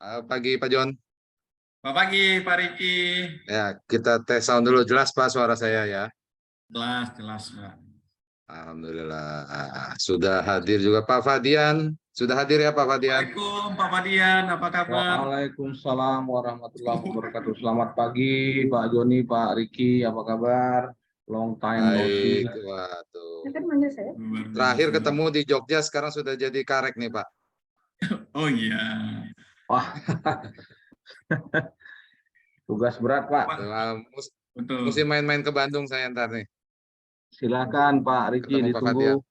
Pagi Pak Jon. Selamat pagi Pak Riki. Ya, kita tes sound dulu. Jelas Pak suara saya ya? Jelas Pak. Alhamdulillah. Sudah hadir juga Pak Fadian. Sudah hadir ya Pak Fadian? Waalaikumsalam Pak Fadian, apa kabar? Waalaikumsalam warahmatullahi wabarakatuh. Selamat pagi Pak Joni, Pak Riki, apa kabar? Long time no see. Baik, waduh. Terakhir ketemu di Jogja, sekarang sudah jadi karek nih Pak. Oh iya. Wah, tugas berat Pak. Betul. Mesti main-main ke Bandung saya ntar nih. Silakan Pak Riki, Ketemu Pak Fadian. ditunggu.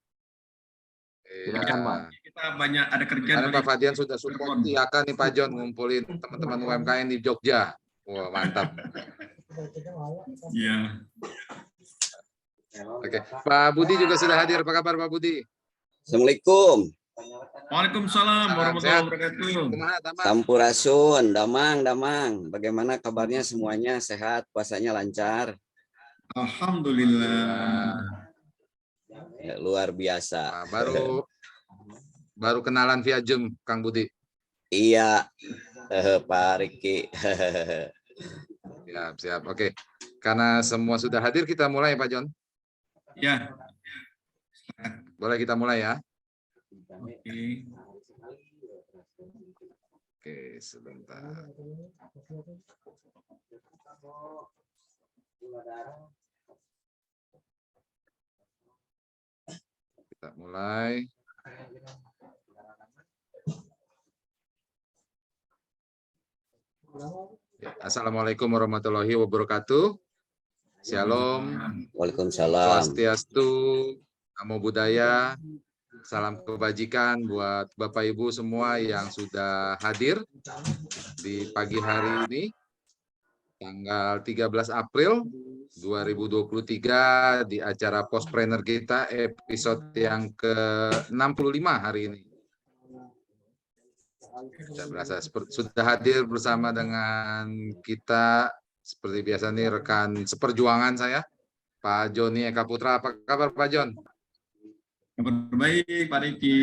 Silakan Pak. Kita banyak ada kerjaan. Karena Pak Fadian sudah support Tiaka nih Pak Jon, ngumpulin teman-teman UMKM di Jogja. Wah, mantap. Iya. Oke, Pak Budi juga sudah hadir. Apa kabar Pak Budi? Assalamualaikum. Waalaikumsalam warahmatullahi wabarakatuh. Sampurasun, damang. Bagaimana kabarnya semuanya? Sehat, puasanya lancar? Alhamdulillah. Ya, luar biasa. Nah, baru kenalan via Zoom, Kang Budi. Iya, Pak Riki. Siap. Oke. Karena semua sudah hadir, kita mulai Pak Jon. Ya. Boleh kita mulai ya? Oke, sebentar. Kita mulai. Ya, Assalamualaikum warahmatullahi wabarakatuh. Shalom. Waalaikumsalam. Swastiastu, namo buddhaya. Salam kebajikan buat Bapak Ibu semua yang sudah hadir di pagi hari ini, tanggal 13 April 2023 di acara Postpreneur kita episode yang ke-65 hari ini. Saya berasa sudah hadir bersama dengan kita seperti biasa nih rekan seperjuangan saya, Pak Joni Eka Putra. Apa kabar Pak Jon? Kabar baik Pak Riki.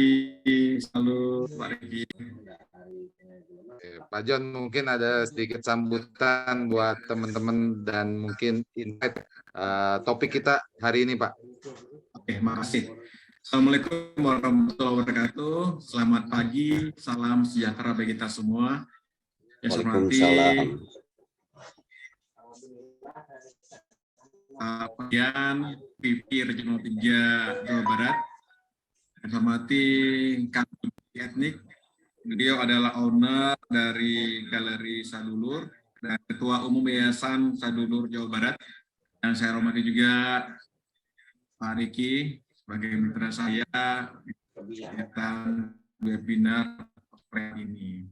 Salut Pak Riki. Pak Jon, mungkin ada sedikit sambutan buat teman-teman dan mungkin insight topik kita hari ini Pak. Oke, makasih. Assalamualaikum warahmatullahi wabarakatuh. Selamat pagi, salam sejahtera bagi kita semua. Waalaikumsalam. Bagian PP Regional 3 Jawa Barat. Saya hormati Kang Budi Etnik. Beliau adalah owner dari Galeri Sadulur dan Ketua Umum Yayasan Sadulur Jawa Barat. Dan saya hormati juga Pak Riki sebagai mitra saya di kegiatan webinar ini.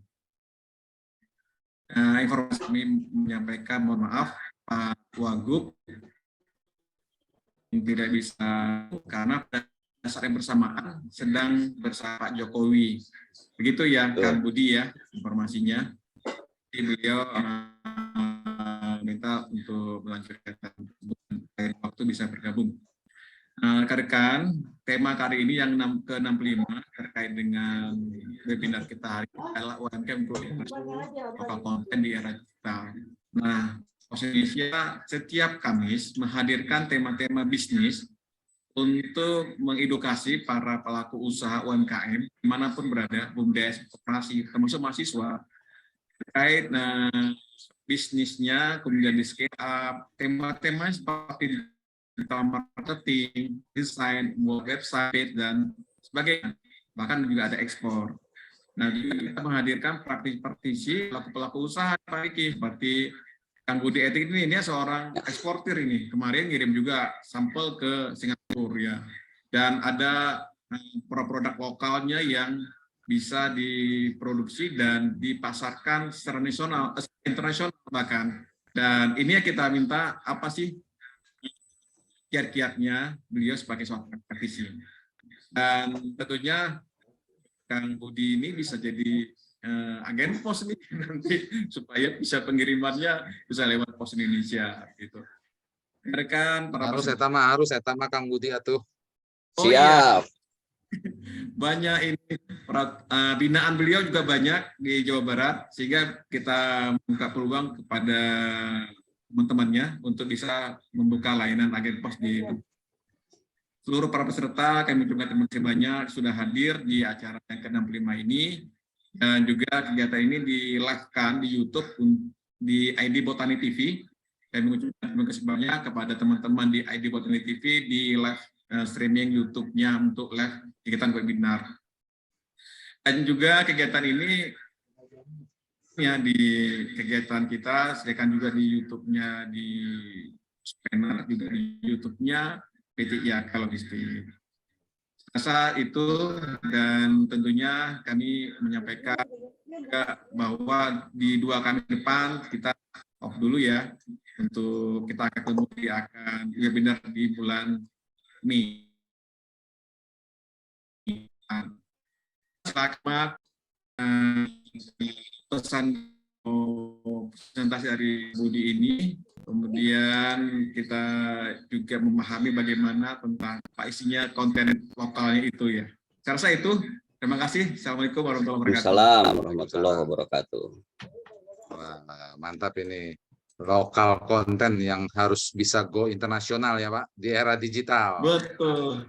Informasi kami menyampaikan, mohon maaf Pak Wagub yang tidak bisa karena pada saat yang bersamaan sedang bersama Pak Jokowi. Begitu ya Kang Budi ya informasinya. Jadi beliau minta untuk melanjutkan waktu bisa bergabung. Rekan-rekan, tema kali ini yang ke-65 terkait dengan webinar kita hari ini adalah UMKM lokal konten di era digital. Nah, Pos Indonesia setiap Kamis menghadirkan tema-tema bisnis untuk mengedukasi para pelaku usaha UMKM dimanapun berada, BUMDes, koperasi, termasuk mahasiswa terkait bisnisnya, kemudian di scale up, tema-tema seperti digital marketing, desain, website, dan sebagainya. Bahkan juga ada ekspor. Nah, kita menghadirkan praktisi pelaku-pelaku usaha, Pak Riki, seperti Kang Budi Etik ini seorang eksportir ini. Kemarin ngirim juga sampel ke Singapura ya. Dan ada produk lokalnya yang bisa diproduksi dan dipasarkan secara nasional, internasional bahkan. Dan ini kita minta apa sih kiat-kiatnya beliau sebagai seorang praktisi. Dan tentunya Kang Budi ini bisa jadi agen pos nih nanti supaya bisa pengirimannya bisa lewat Pos Indonesia gitu. Rekan para harus etama Kang Budi atuh. Siap. banyak ini binaan beliau juga banyak di Jawa Barat, sehingga kita membuka peluang kepada teman-temannya untuk bisa membuka layanan agen pos di seluruh para peserta. Kami juga terima kasih banyak sudah hadir di acara yang ke-65 ini, dan juga kegiatan ini di-live-kan di YouTube di ID Botani TV. Kami mengucapkan terima kasih banyak kepada teman-teman di ID Botani TV di live streaming YouTube-nya untuk live kegiatan webinar. Dan juga kegiatan ini ya di kegiatan kita sediakan juga di YouTube-nya, di channel juga di YouTube-nya PT IAK Logistik. Rasa itu, dan tentunya kami menyampaikan juga bahwa di 2 kali depan kita off dulu ya, untuk kita ketemu akan webinar di bulan Mei. Selamat pesan presentasi dari Budi ini, kemudian kita juga memahami bagaimana tentang apa isinya konten lokalnya itu ya. Saya rasa itu. Terima kasih. Assalamualaikum warahmatullahi wabarakatuh. Waalaikumsalam warahmatullahi wabarakatuh. Wah, mantap ini. Lokal konten yang harus bisa go internasional ya Pak, di era digital. Betul.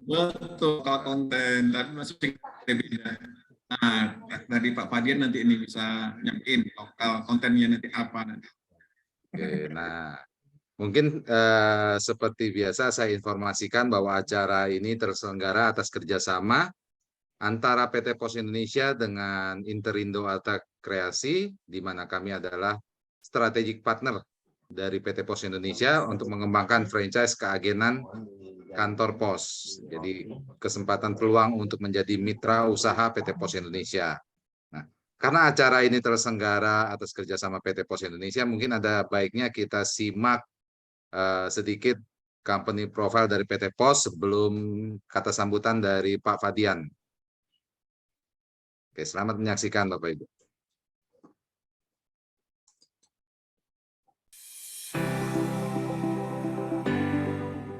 Betul, kalau konten. Tapi masih beda. Nah, dari Pak Fadian nanti ini bisa nyampein lokal kontennya nanti apa nanti. Oke, nah mungkin seperti biasa saya informasikan bahwa acara ini terselenggara atas kerjasama antara PT Pos Indonesia dengan Interindo Alta Kreasi, di mana kami adalah strategic partner dari PT Pos Indonesia untuk mengembangkan franchise keagenan kantor pos. Jadi kesempatan peluang untuk menjadi mitra usaha PT Pos Indonesia. Nah, karena acara ini terselenggara atas kerjasama PT Pos Indonesia, mungkin ada baiknya kita simak sedikit company profile dari PT Pos sebelum kata sambutan dari Pak Fadian. Oke, selamat menyaksikan Bapak Ibu.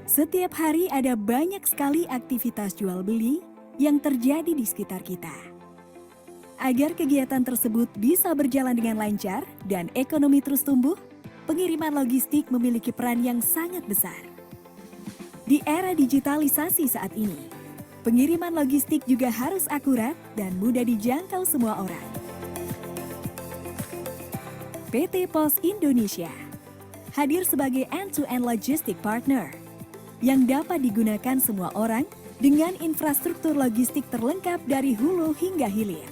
Setiap hari ada banyak sekali aktivitas jual beli yang terjadi di sekitar kita. Agar kegiatan tersebut bisa berjalan dengan lancar dan ekonomi terus tumbuh, pengiriman logistik memiliki peran yang sangat besar. Di era digitalisasi saat ini, pengiriman logistik juga harus akurat dan mudah dijangkau semua orang. PT Pos Indonesia hadir sebagai end-to-end logistic partner yang dapat digunakan semua orang dengan infrastruktur logistik terlengkap dari hulu hingga hilir.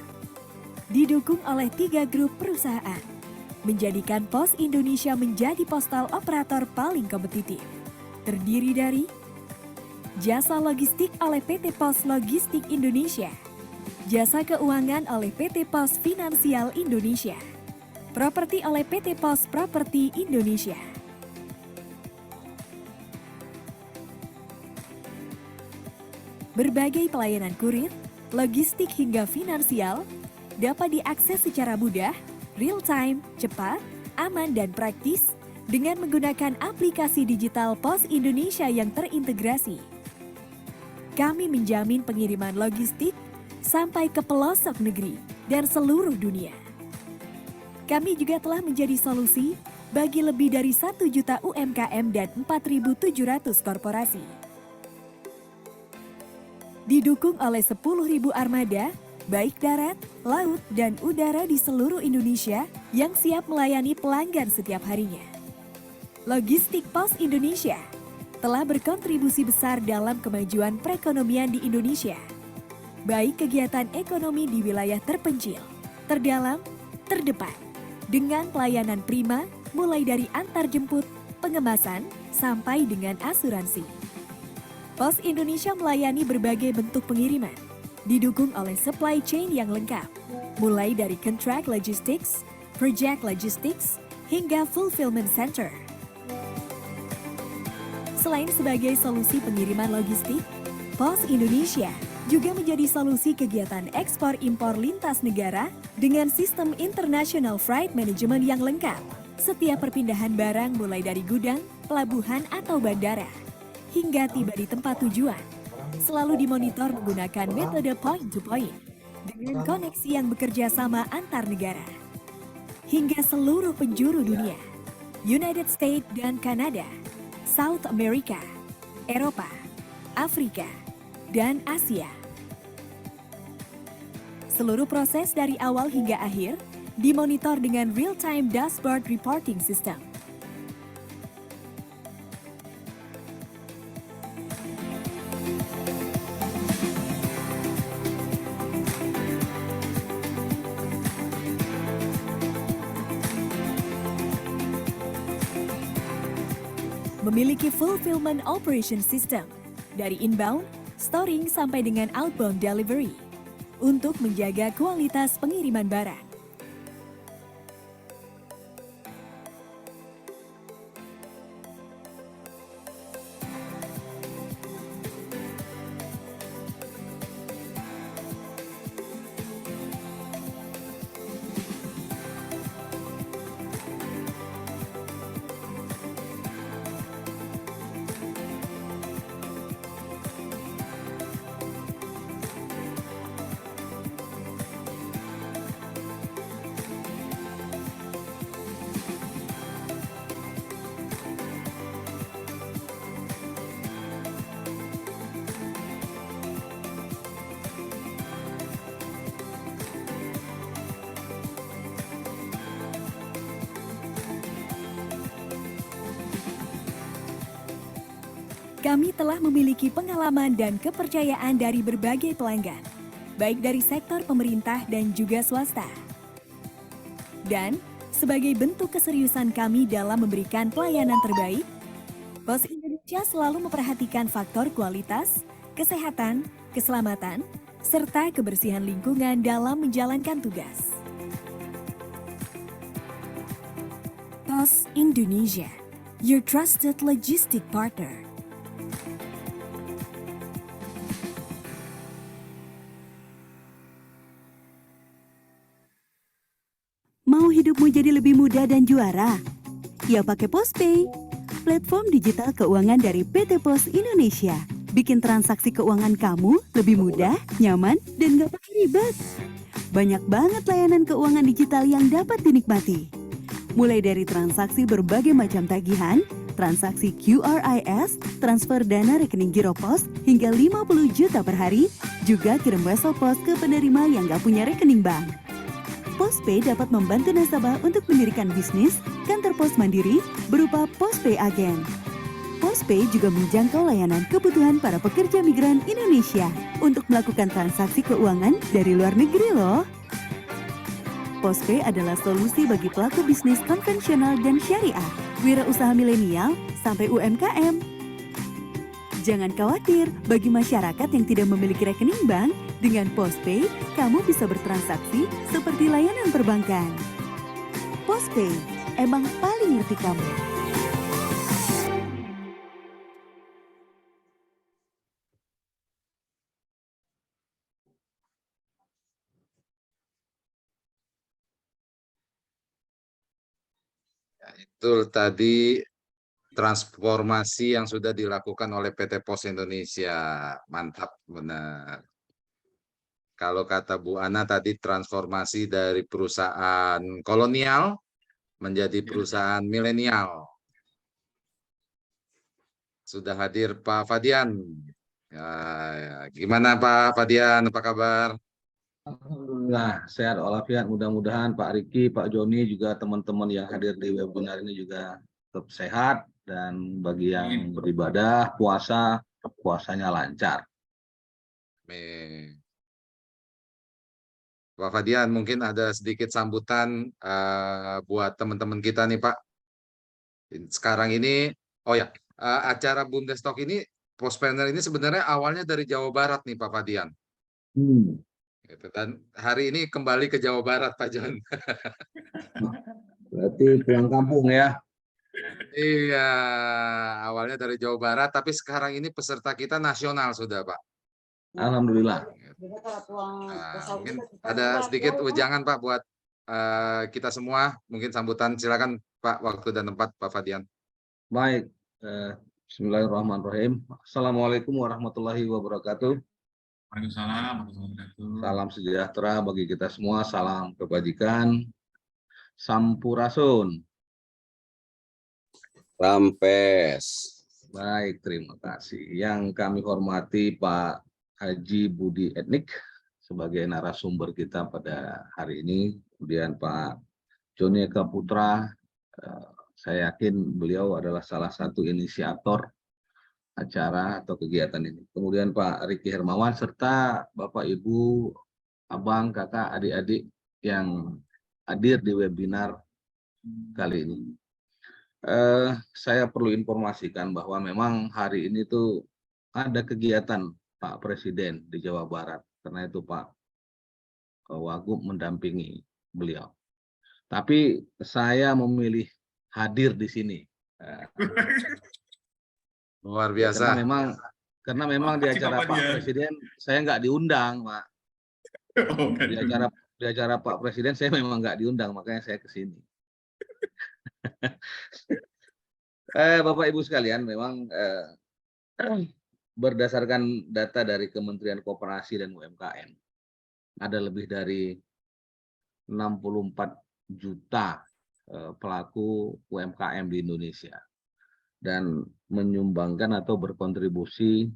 Didukung oleh 3 grup perusahaan, menjadikan Pos Indonesia menjadi postal operator paling kompetitif. Terdiri dari jasa logistik oleh PT Pos Logistik Indonesia, jasa keuangan oleh PT Pos Finansial Indonesia, properti oleh PT Pos Properti Indonesia. Berbagai pelayanan kurir, logistik hingga finansial dapat diakses secara mudah, real time, cepat, aman dan praktis dengan menggunakan aplikasi digital Pos Indonesia yang terintegrasi. Kami menjamin pengiriman logistik sampai ke pelosok negeri dan seluruh dunia. Kami juga telah menjadi solusi bagi lebih dari 1 juta UMKM dan 4.700 korporasi. Didukung oleh 10.000 armada, baik darat, laut, dan udara di seluruh Indonesia yang siap melayani pelanggan setiap harinya. Logistik Pos Indonesia telah berkontribusi besar dalam kemajuan perekonomian di Indonesia, baik kegiatan ekonomi di wilayah terpencil, terdalam, terdepan, dengan pelayanan prima mulai dari antar jemput, pengemasan, sampai dengan asuransi. Pos Indonesia melayani berbagai bentuk pengiriman, didukung oleh supply chain yang lengkap, mulai dari contract logistics, project logistics, hingga fulfillment center. Selain sebagai solusi pengiriman logistik, Pos Indonesia juga menjadi solusi kegiatan ekspor-impor lintas negara dengan sistem International Freight Management yang lengkap. Setiap perpindahan barang mulai dari gudang, pelabuhan atau bandara, hingga tiba di tempat tujuan, selalu dimonitor menggunakan metode point-to-point dengan koneksi yang bekerja sama antar negara. Hingga seluruh penjuru dunia, United States dan Kanada, South America, Eropa, Afrika, dan Asia. Seluruh proses dari awal hingga akhir dimonitor dengan real-time dashboard reporting system. Memiliki fulfillment operation system dari inbound, storing sampai dengan outbound delivery untuk menjaga kualitas pengiriman barang. Kami telah memiliki pengalaman dan kepercayaan dari berbagai pelanggan, baik dari sektor pemerintah dan juga swasta. Dan sebagai bentuk keseriusan kami dalam memberikan pelayanan terbaik, Pos Indonesia selalu memperhatikan faktor kualitas, kesehatan, keselamatan, serta kebersihan lingkungan dalam menjalankan tugas. Pos Indonesia, your trusted logistic partner. Mau hidupmu jadi lebih mudah dan juara? Ya pakai PosPay, platform digital keuangan dari PT Pos Indonesia. Bikin transaksi keuangan kamu lebih mudah, nyaman, dan gak pakai ribet. Banyak banget layanan keuangan digital yang dapat dinikmati. Mulai dari transaksi berbagai macam tagihan, transaksi QRIS, transfer dana rekening Giro Pos hingga 50 juta per hari, juga kirim wesel pos ke penerima yang gak punya rekening bank. PosPay dapat membantu nasabah untuk mendirikan bisnis, kantor pos mandiri, berupa PosPay Agen. PosPay juga menjangkau layanan kebutuhan para pekerja migran Indonesia untuk melakukan transaksi keuangan dari luar negeri loh. PosPay adalah solusi bagi pelaku bisnis konvensional dan syariah, wirausaha milenial, sampai UMKM. Jangan khawatir, bagi masyarakat yang tidak memiliki rekening bank, dengan PosPay, kamu bisa bertransaksi seperti layanan perbankan. PosPay, emang paling ngerti kamu. Itu tadi transformasi yang sudah dilakukan oleh PT Pos Indonesia. Mantap, benar. Kalau kata Bu Ana tadi transformasi dari perusahaan kolonial menjadi perusahaan milenial. Sudah hadir Pak Fadian. Ya, gimana Pak Fadian, apa kabar? Alhamdulillah, sehat walafiat. Mudah-mudahan Pak Riki, Pak Joni, juga teman-teman yang hadir di webinar ini juga tetap sehat. Dan bagi yang beribadah, puasanya lancar. Amin. Pak Fadian, mungkin ada sedikit sambutan buat teman-teman kita nih Pak. Sekarang ini, oh ya, acara Bumdestock ini, Postpreneur ini sebenarnya awalnya dari Jawa Barat nih Pak Fadian. Gitu. Dan hari ini kembali ke Jawa Barat Pak John. Berarti pulang kampung ya? Iya, awalnya dari Jawa Barat, tapi sekarang ini peserta kita nasional sudah Pak. Alhamdulillah. Nah, mungkin ada sedikit wejangan Pak buat kita semua, mungkin sambutan, silakan Pak, waktu dan tempat Pak Fadian. Baik, Bismillahirrahmanirrahim. Assalamualaikum warahmatullahi wabarakatuh. Waalaikumsalam warahmatullahi wabarakatuh. Salam sejahtera bagi kita semua. Salam kebajikan. Sampurasun. Rampes. Baik, terima kasih. Yang kami hormati Pak Haji Budi Etnik sebagai narasumber kita pada hari ini. Kemudian Pak Joni Eka Putra, saya yakin beliau adalah salah satu inisiator acara atau kegiatan ini. Kemudian Pak Riki Hermawan serta Bapak Ibu, Abang, Kakak, adik-adik yang hadir di webinar kali ini. Saya perlu informasikan bahwa memang hari ini tuh ada kegiatan Pak Presiden di Jawa Barat. Karena itu Pak Wagub mendampingi beliau. Tapi saya memilih hadir di sini. Luar biasa. Karena memang di acara Pak Presiden saya nggak diundang, Pak. Di acara Pak Presiden saya memang nggak diundang, makanya saya ke sini. Bapak Ibu sekalian, memang berdasarkan data dari Kementerian Koperasi dan UMKM, ada lebih dari 64 juta pelaku UMKM di Indonesia dan menyumbangkan atau berkontribusi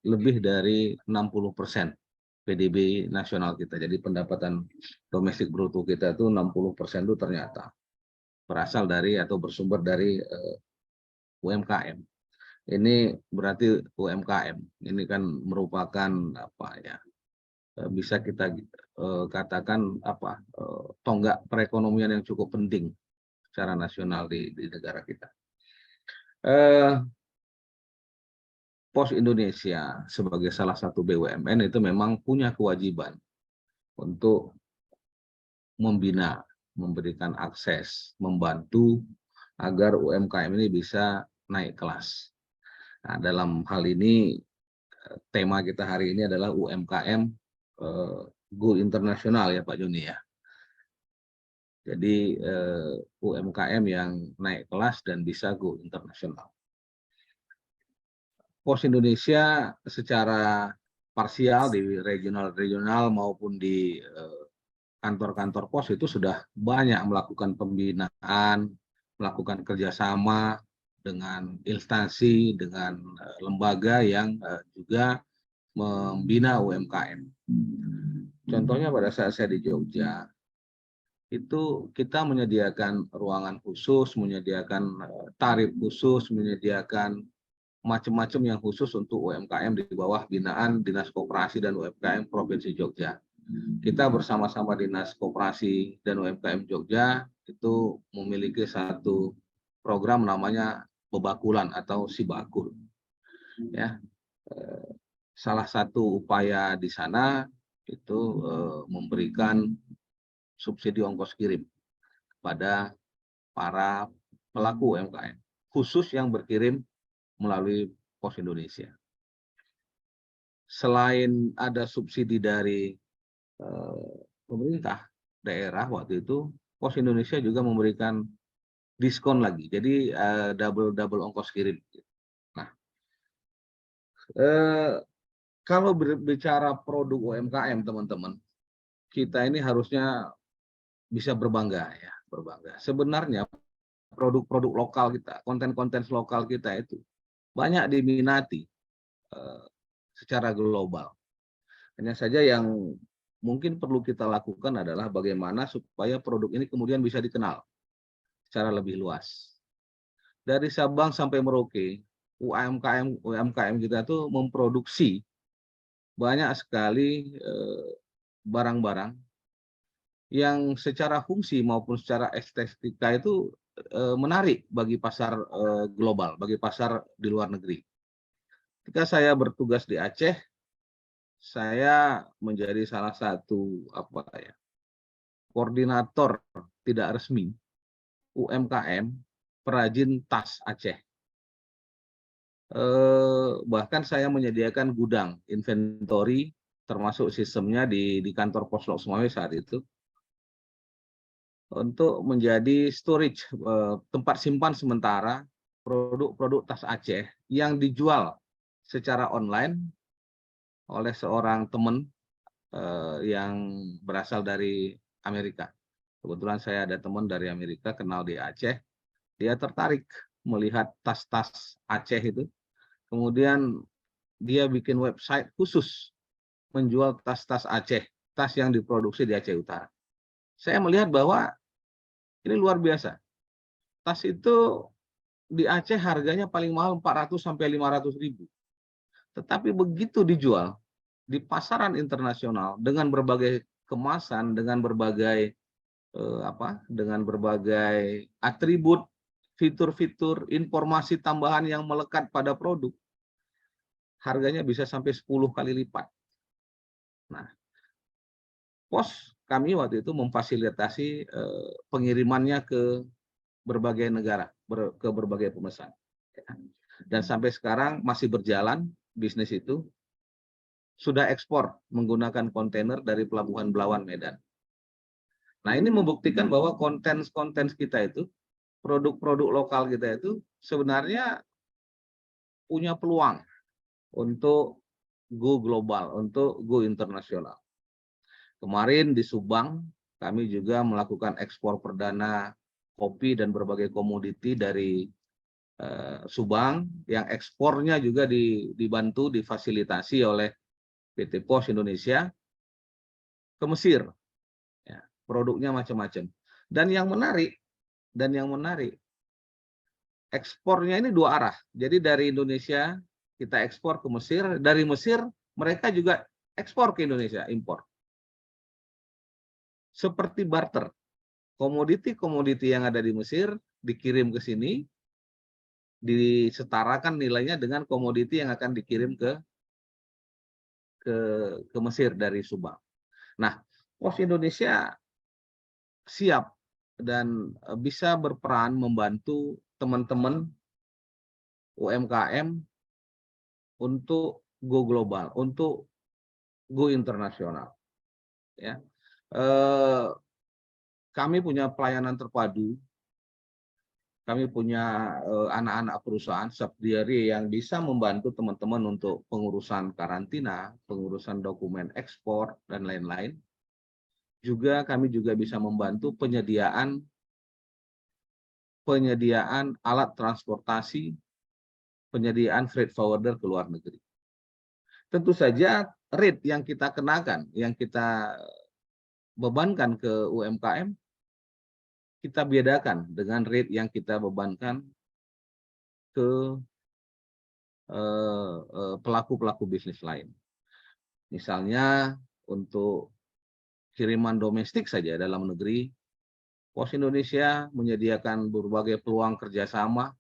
lebih dari 60% PDB nasional kita. Jadi pendapatan domestik bruto kita itu 60% itu ternyata berasal dari atau bersumber dari UMKM. Ini berarti UMKM ini kan merupakan apa ya? Bisa kita katakan apa tonggak perekonomian yang cukup penting secara nasional di negara kita. Pos Indonesia sebagai salah satu BUMN itu memang punya kewajiban untuk membina, memberikan akses, membantu agar UMKM ini bisa naik kelas. Nah, dalam hal ini tema kita hari ini adalah UMKM Go internasional ya Pak Joni ya. Jadi UMKM yang naik kelas dan bisa go internasional. Pos Indonesia secara parsial di regional maupun di kantor-kantor pos itu sudah banyak melakukan pembinaan, melakukan kerjasama dengan instansi, dengan lembaga yang juga membina UMKM. Contohnya pada saat saya di Jogja, itu kita menyediakan ruangan khusus, menyediakan tarif khusus, menyediakan macam-macam yang khusus untuk UMKM di bawah binaan Dinas Koperasi dan UMKM Provinsi Jogja. Kita bersama-sama Dinas Koperasi dan UMKM Jogja itu memiliki satu program namanya Bebakulan atau Sibakul. Ya, salah satu upaya di sana itu memberikan subsidi ongkos kirim kepada para pelaku UMKM, khusus yang berkirim melalui Pos Indonesia. Selain ada subsidi dari pemerintah daerah waktu itu, Pos Indonesia juga memberikan diskon lagi, jadi double ongkos kirim. Nah, kalau berbicara produk UMKM teman-teman, kita ini harusnya bisa berbangga ya, berbangga. Sebenarnya produk-produk lokal kita, konten-konten lokal kita itu banyak diminati secara global. Hanya saja yang mungkin perlu kita lakukan adalah bagaimana supaya produk ini kemudian bisa dikenal secara lebih luas. Dari Sabang sampai Merauke, UMKM kita tuh memproduksi banyak sekali barang-barang yang secara fungsi maupun secara estetika itu menarik bagi pasar global, bagi pasar di luar negeri. Ketika saya bertugas di Aceh, saya menjadi salah satu koordinator tidak resmi UMKM perajin tas Aceh. Bahkan saya menyediakan gudang inventory termasuk sistemnya di kantor Poslok Sumawe saat itu untuk menjadi storage, tempat simpan sementara produk-produk tas Aceh yang dijual secara online oleh seorang teman yang berasal dari Amerika. Kebetulan saya ada teman dari Amerika kenal di Aceh. Dia tertarik melihat tas-tas Aceh itu. Kemudian dia bikin website khusus menjual tas-tas Aceh, tas yang diproduksi di Aceh Utara. Saya melihat bahwa ini luar biasa. Tas itu di Aceh harganya paling mahal 400 sampai 500 ribu. Tetapi begitu dijual di pasaran internasional dengan berbagai kemasan, dengan berbagai atribut, fitur-fitur, informasi tambahan yang melekat pada produk, harganya bisa sampai 10 kali lipat. Nah, pos kami waktu itu memfasilitasi pengirimannya ke berbagai negara, ke berbagai pemesan. Dan sampai sekarang masih berjalan bisnis itu, sudah ekspor menggunakan kontainer dari Pelabuhan Belawan, Medan. Nah, ini membuktikan bahwa konten kita itu, produk-produk lokal kita itu sebenarnya punya peluang untuk go global, untuk go internasional. Kemarin di Subang, kami juga melakukan ekspor perdana kopi dan berbagai komoditi dari Subang, yang ekspornya juga dibantu, difasilitasi oleh PT Pos Indonesia ke Mesir. Ya, produknya macam-macam. Dan yang menarik, ekspornya ini dua arah. Jadi dari Indonesia kita ekspor ke Mesir, dari Mesir mereka juga ekspor ke Indonesia, impor. Seperti barter. Komoditi-komoditi yang ada di Mesir dikirim ke sini, disetarakan nilainya dengan komoditi yang akan dikirim ke Mesir dari Subang. Nah, Pos Indonesia siap dan bisa berperan membantu teman-teman UMKM untuk go global, untuk go internasional. Ya, kami punya pelayanan terpadu. Kami punya anak-anak perusahaan subsidiary yang bisa membantu teman-teman untuk pengurusan karantina, pengurusan dokumen ekspor, dan lain-lain. Juga kami juga bisa membantu penyediaan alat transportasi, penyediaan freight forwarder ke luar negeri. Tentu saja rate yang kita kenakan, yang kita bebankan ke UMKM, kita bedakan dengan rate yang kita bebankan ke pelaku-pelaku bisnis lain. Misalnya untuk kiriman domestik saja dalam negeri, Pos Indonesia menyediakan berbagai peluang kerjasama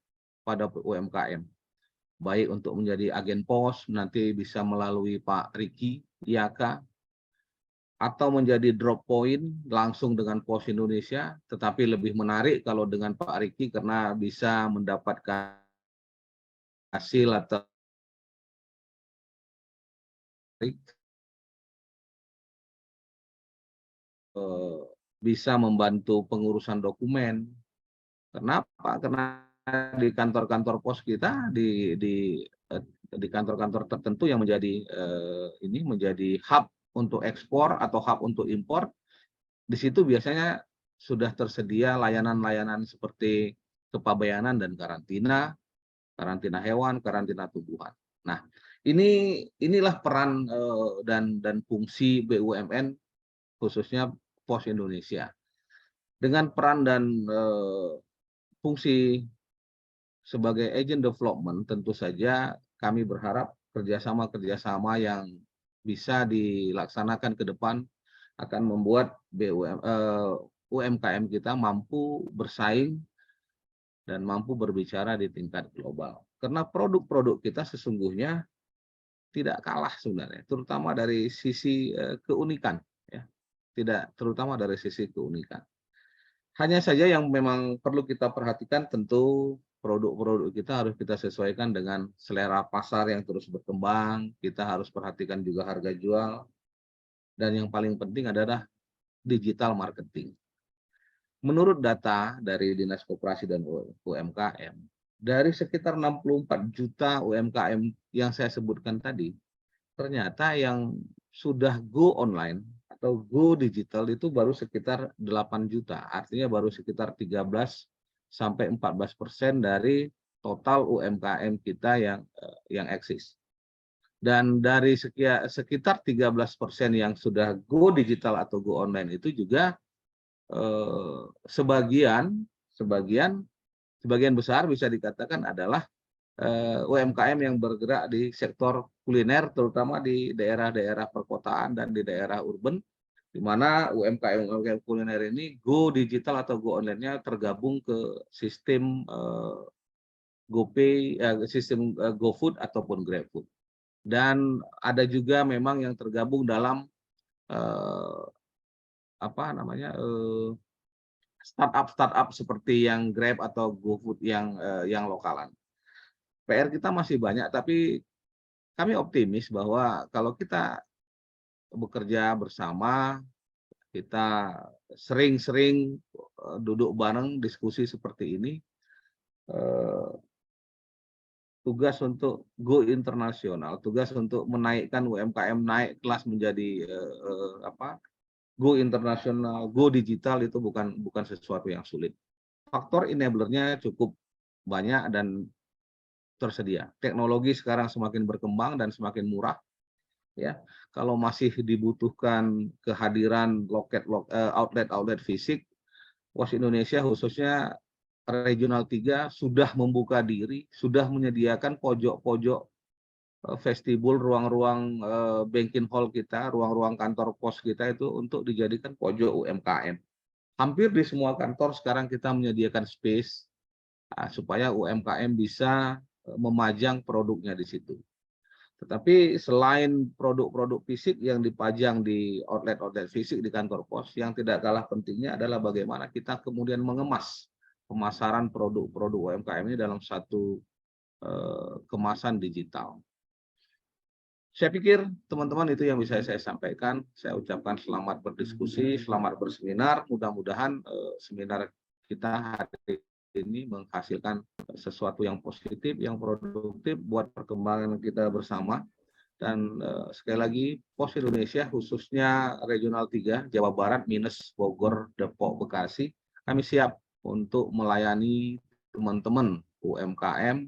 pada UMKM. Baik untuk menjadi agen pos, nanti bisa melalui Pak Riki, IAK, atau menjadi drop point langsung dengan Pos Indonesia, tetapi lebih menarik kalau dengan Pak Riki karena bisa mendapatkan hasil atau bisa membantu pengurusan dokumen. Kenapa? Karena di kantor-kantor pos kita, di kantor-kantor tertentu yang menjadi menjadi hub untuk ekspor atau hub untuk impor, di situ biasanya sudah tersedia layanan-layanan seperti kepabeanan dan karantina hewan, karantina tumbuhan. Nah, inilah peran dan fungsi BUMN khususnya Pos Indonesia. Dengan peran dan fungsi sebagai agent development, tentu saja kami berharap kerjasama yang bisa dilaksanakan ke depan akan membuat UMKM kita mampu bersaing dan mampu berbicara di tingkat global. Karena produk-produk kita sesungguhnya tidak kalah sebenarnya, terutama dari sisi keunikan. Ya. Terutama dari sisi keunikan. Hanya saja yang memang perlu kita perhatikan, tentu produk-produk kita harus kita sesuaikan dengan selera pasar yang terus berkembang. Kita harus perhatikan juga harga jual. Dan yang paling penting adalah digital marketing. Menurut data dari Dinas Koperasi dan UMKM, dari sekitar 64 juta UMKM yang saya sebutkan tadi, ternyata yang sudah go online atau go digital itu baru sekitar 8 juta. Artinya baru sekitar 13-14% dari total UMKM kita yang eksis. Dan dari sekitar 13% yang sudah go digital atau go online itu juga sebagian besar bisa dikatakan adalah UMKM yang bergerak di sektor kuliner, terutama di daerah-daerah perkotaan dan di daerah urban, di mana UMKM kuliner ini go digital atau go online-nya tergabung ke sistem GoPay, sistem GoFood ataupun GrabFood. Dan ada juga memang yang tergabung dalam startup seperti yang Grab atau GoFood yang lokalan. PR kita masih banyak, tapi kami optimis bahwa kalau kita bekerja bersama, kita sering-sering duduk bareng diskusi seperti ini, tugas untuk go internasional, tugas untuk menaikkan UMKM naik kelas menjadi go internasional, go digital itu bukan sesuatu yang sulit. Faktor enablernya cukup banyak dan tersedia. Teknologi sekarang semakin berkembang dan semakin murah. Ya, kalau masih dibutuhkan kehadiran outlet fisik, Pos Indonesia khususnya Regional 3 sudah membuka diri, sudah menyediakan pojok-pojok vestibul, ruang-ruang banking hall kita, ruang-ruang kantor pos kita itu untuk dijadikan pojok UMKM. Hampir di semua kantor sekarang kita menyediakan space supaya UMKM bisa memajang produknya di situ. Tetapi selain produk-produk fisik yang dipajang di outlet-outlet fisik di kantor pos, yang tidak kalah pentingnya adalah bagaimana kita kemudian mengemas pemasaran produk-produk UMKM ini dalam satu kemasan digital. Saya pikir teman-teman itu yang bisa saya sampaikan. Saya ucapkan selamat berdiskusi, selamat berseminar. Mudah-mudahan seminar kita hari ini menghasilkan sesuatu yang positif, yang produktif buat perkembangan kita bersama. Dan sekali lagi, Pos Indonesia khususnya Regional 3, Jawa Barat minus Bogor, Depok, Bekasi, kami siap untuk melayani teman-teman UMKM,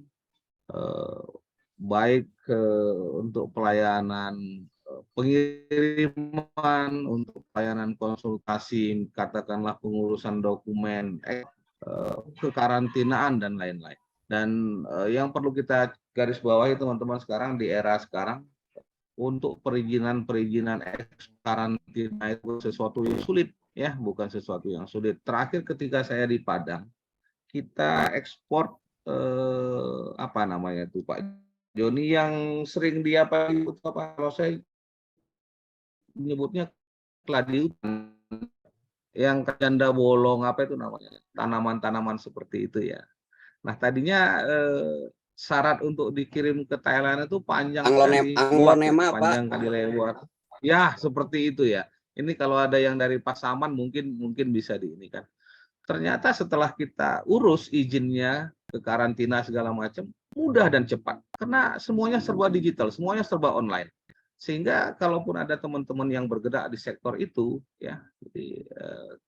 baik untuk pelayanan pengiriman, untuk pelayanan konsultasi, katakanlah pengurusan dokumen, kekarantinaan dan lain-lain. Dan yang perlu kita garis bawahi teman-teman sekarang di era sekarang, untuk perizinan karantina itu sesuatu yang sulit, ya, bukan sesuatu yang sulit. Terakhir ketika saya di Padang, kita ekspor Pak Joni yang sering kalau saya menyebutnya keladi hutan, yang janda bolong itu namanya, tanaman-tanaman seperti itu ya. Nah tadinya syarat untuk dikirim ke Thailand itu panjang kali lewat. Ya seperti itu ya. Ini kalau ada yang dari Pasaman mungkin bisa diinikan. Ternyata setelah kita urus izinnya, ke karantina segala macam, mudah dan cepat. Karena semuanya serba digital, semuanya serba online. Sehingga kalaupun ada teman-teman yang bergerak di sektor itu, ya, di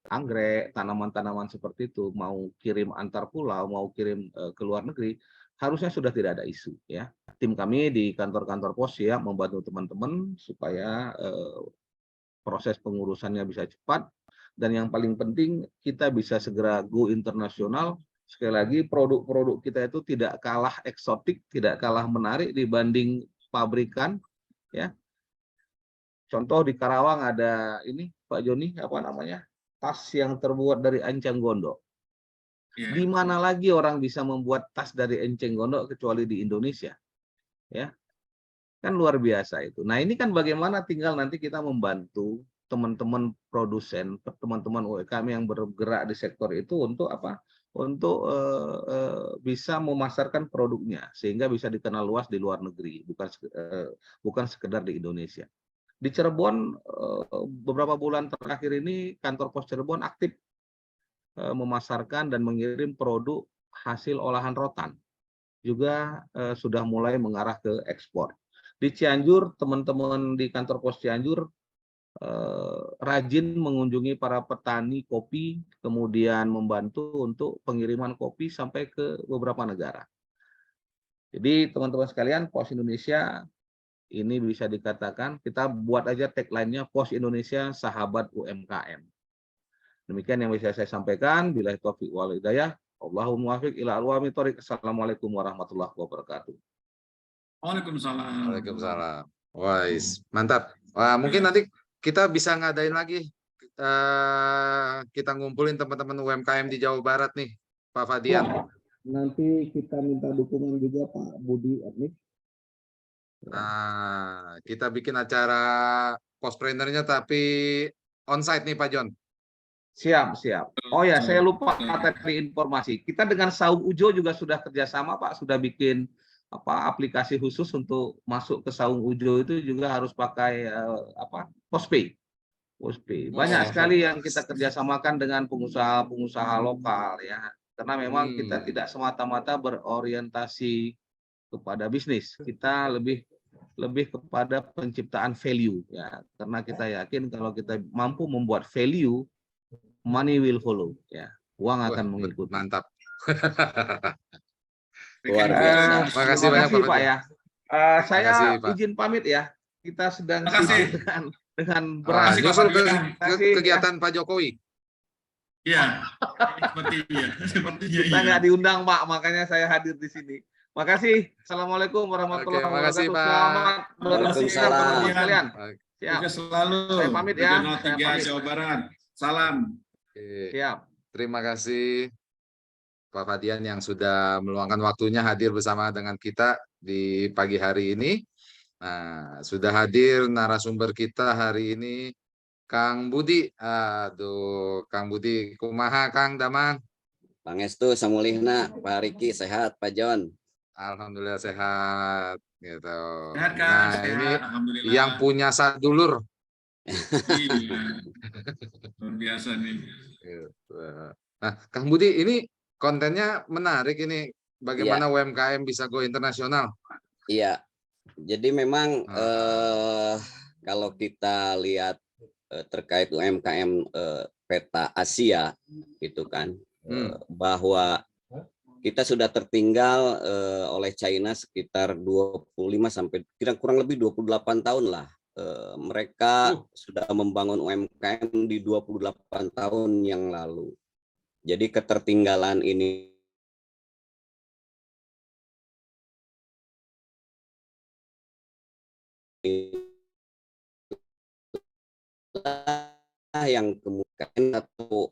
anggrek, tanaman-tanaman seperti itu, mau kirim antar pulau, mau kirim ke luar negeri, harusnya sudah tidak ada isu. Ya, tim kami di kantor-kantor pos ya membantu teman-teman supaya proses pengurusannya bisa cepat. Dan yang paling penting kita bisa segera go internasional. Sekali lagi produk-produk kita itu tidak kalah eksotik, tidak kalah menarik dibanding pabrikan, ya. Contoh di Karawang ada ini Pak Joni, tas yang terbuat dari enceng gondok. Di mana lagi orang bisa membuat tas dari enceng gondok kecuali di Indonesia, ya. Kan luar biasa itu. Nah ini kan bagaimana tinggal nanti kita membantu teman-teman produsen, teman-teman UMKM yang bergerak di sektor itu untuk apa? Untuk bisa memasarkan produknya sehingga bisa dikenal luas di luar negeri, bukan sekedar di Indonesia. Di Cirebon beberapa bulan terakhir ini kantor pos Cirebon aktif memasarkan dan mengirim produk hasil olahan rotan. juga sudah mulai mengarah ke ekspor. Di Cianjur, teman-teman di kantor pos Cianjur rajin mengunjungi para petani kopi, kemudian membantu untuk pengiriman kopi sampai ke beberapa negara. Jadi teman-teman sekalian, Pos Indonesia ini bisa dikatakan kita buat aja tagline-nya Pos Indonesia Sahabat UMKM. Demikian yang bisa saya sampaikan. Billahi taufiq wal hidayah. Allahumma muwaffiq ila aqwamit thoriq. Assalamualaikum warahmatullahi wabarakatuh. Waalaikumsalam. Waalaikumsalam. Wais, mantap. Wah, mungkin nanti kita bisa ngadain lagi. Kita ngumpulin teman-teman UMKM di Jawa Barat nih, Pak Fadian. Nanti kita minta dukungan juga Pak Budi Adnik. Nah, kita bikin acara postpreneur-nya tapi onsite nih Pak John. Siap, siap. Oh ya, saya lupa tadi informasi. Kita dengan Saung Ujo juga sudah kerjasama, Pak. Sudah bikin aplikasi khusus untuk masuk ke Saung Ujo itu juga harus pakai Postpay. Postpay. Banyak sekali yang kita kerjasamakan dengan pengusaha-pengusaha lokal ya. Karena memang kita tidak semata-mata berorientasi kepada bisnis. Kita lebih kepada penciptaan value ya. Karena kita yakin kalau kita mampu membuat value, money will follow ya. Uang akan mengikuti. Mantap. Luar biasa. Makasih banyak Pak ya. Saya Makasih, Pak. izin pamit ya. Kita sedang Makasih. sibuk dengan Wah, beras. nyusul Makasih, ke kegiatan Pak Jokowi. Iya, sepertinya. Kita nggak diundang Pak, makanya saya hadir di sini. Makasih. Assalamualaikum warahmatullahi Oke, makasih, wabarakatuh. Pak. Selamat beraktivitas teman-teman sekalian. Siap. Sukses selalu. Saya pamit ya. Regional Saya 3 pamit. Jawa Barat. Salam. Oke. Siap. Terima kasih Pak Fadian yang sudah meluangkan waktunya hadir bersama dengan kita di pagi hari ini. Nah, sudah hadir narasumber kita hari ini Kang Budi. Aduh, Kang Budi kumaha Kang Damang? Pangestu Samulihna, Pak Riki sehat, Pak John. Alhamdulillah sehat gitu. Sehat, Kang. Nah, Sehat, ini alhamdulillah. yang punya sadulur. Iya. Luar biasa nih. Gitu. Nah, Kang Budi ini kontennya menarik ini. Bagaimana UMKM bisa go internasional? Iya. Jadi memang kalau kita lihat terkait UMKM peta Asia gitu kan, bahwa kita sudah tertinggal oleh China sekitar 25 sampai kurang lebih 28 tahun lah. Mereka sudah membangun UMKM di 28 tahun yang lalu. Jadi ketertinggalan ini yang kemudian satu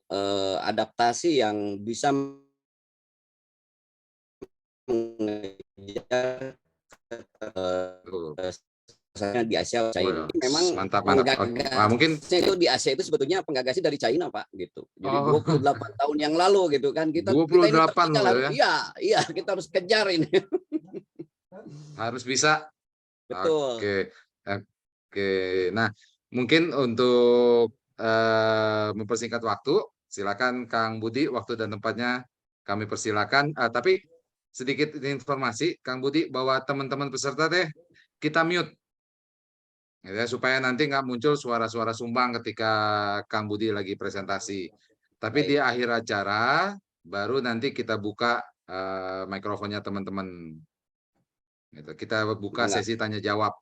adaptasi yang bisa mengejar di Asia China. Memang mantap. Mungkin itu di Asia itu sebetulnya penggagasnya dari China Pak gitu. Jadi 28 tahun yang lalu gitu kan kita 28 kita iya kita harus kejar ini. Harus bisa. Betul. Oke. Nah, mungkin untuk mempersingkat waktu, silakan Kang Budi waktu dan tempatnya kami persilakan. Tapi sedikit informasi Kang Budi bahwa teman-teman peserta kita mute. Ya, supaya nanti nggak muncul suara-suara sumbang ketika Kang Budi lagi presentasi. Tapi di akhir acara baru nanti kita buka mikrofonnya teman-teman. Gitu. Kita buka sesi tanya jawab.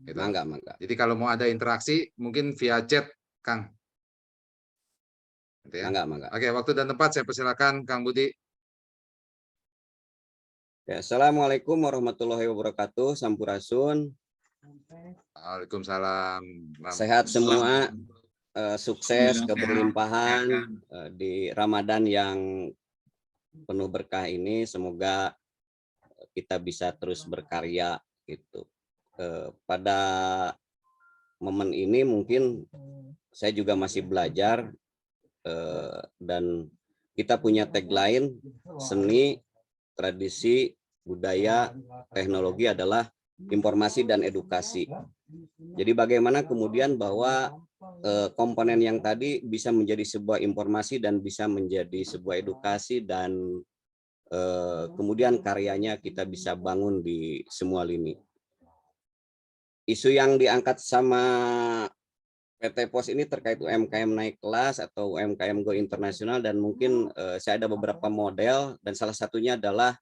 Gitu. Mangga. Jadi kalau mau ada interaksi mungkin via chat, Kang. Gitu ya. Mangga. Oke, waktu dan tempat saya persilakan Kang Budi. Ya, Assalamualaikum warahmatullahi wabarakatuh. Sampurasun. Waalaikumsalam. Sehat semua, sukses, keberlimpahan di Ramadan yang penuh berkah ini. Semoga kita bisa terus berkarya gitu. Pada momen ini mungkin saya juga masih belajar dan kita punya tagline seni, tradisi, budaya, teknologi adalah informasi dan edukasi. Jadi bagaimana kemudian bahwa komponen yang tadi bisa menjadi sebuah informasi dan bisa menjadi sebuah edukasi dan kemudian karyanya kita bisa bangun di semua lini. Isu yang diangkat sama PT Pos ini terkait UMKM naik kelas atau UMKM go internasional, dan mungkin saya ada beberapa model, dan salah satunya adalah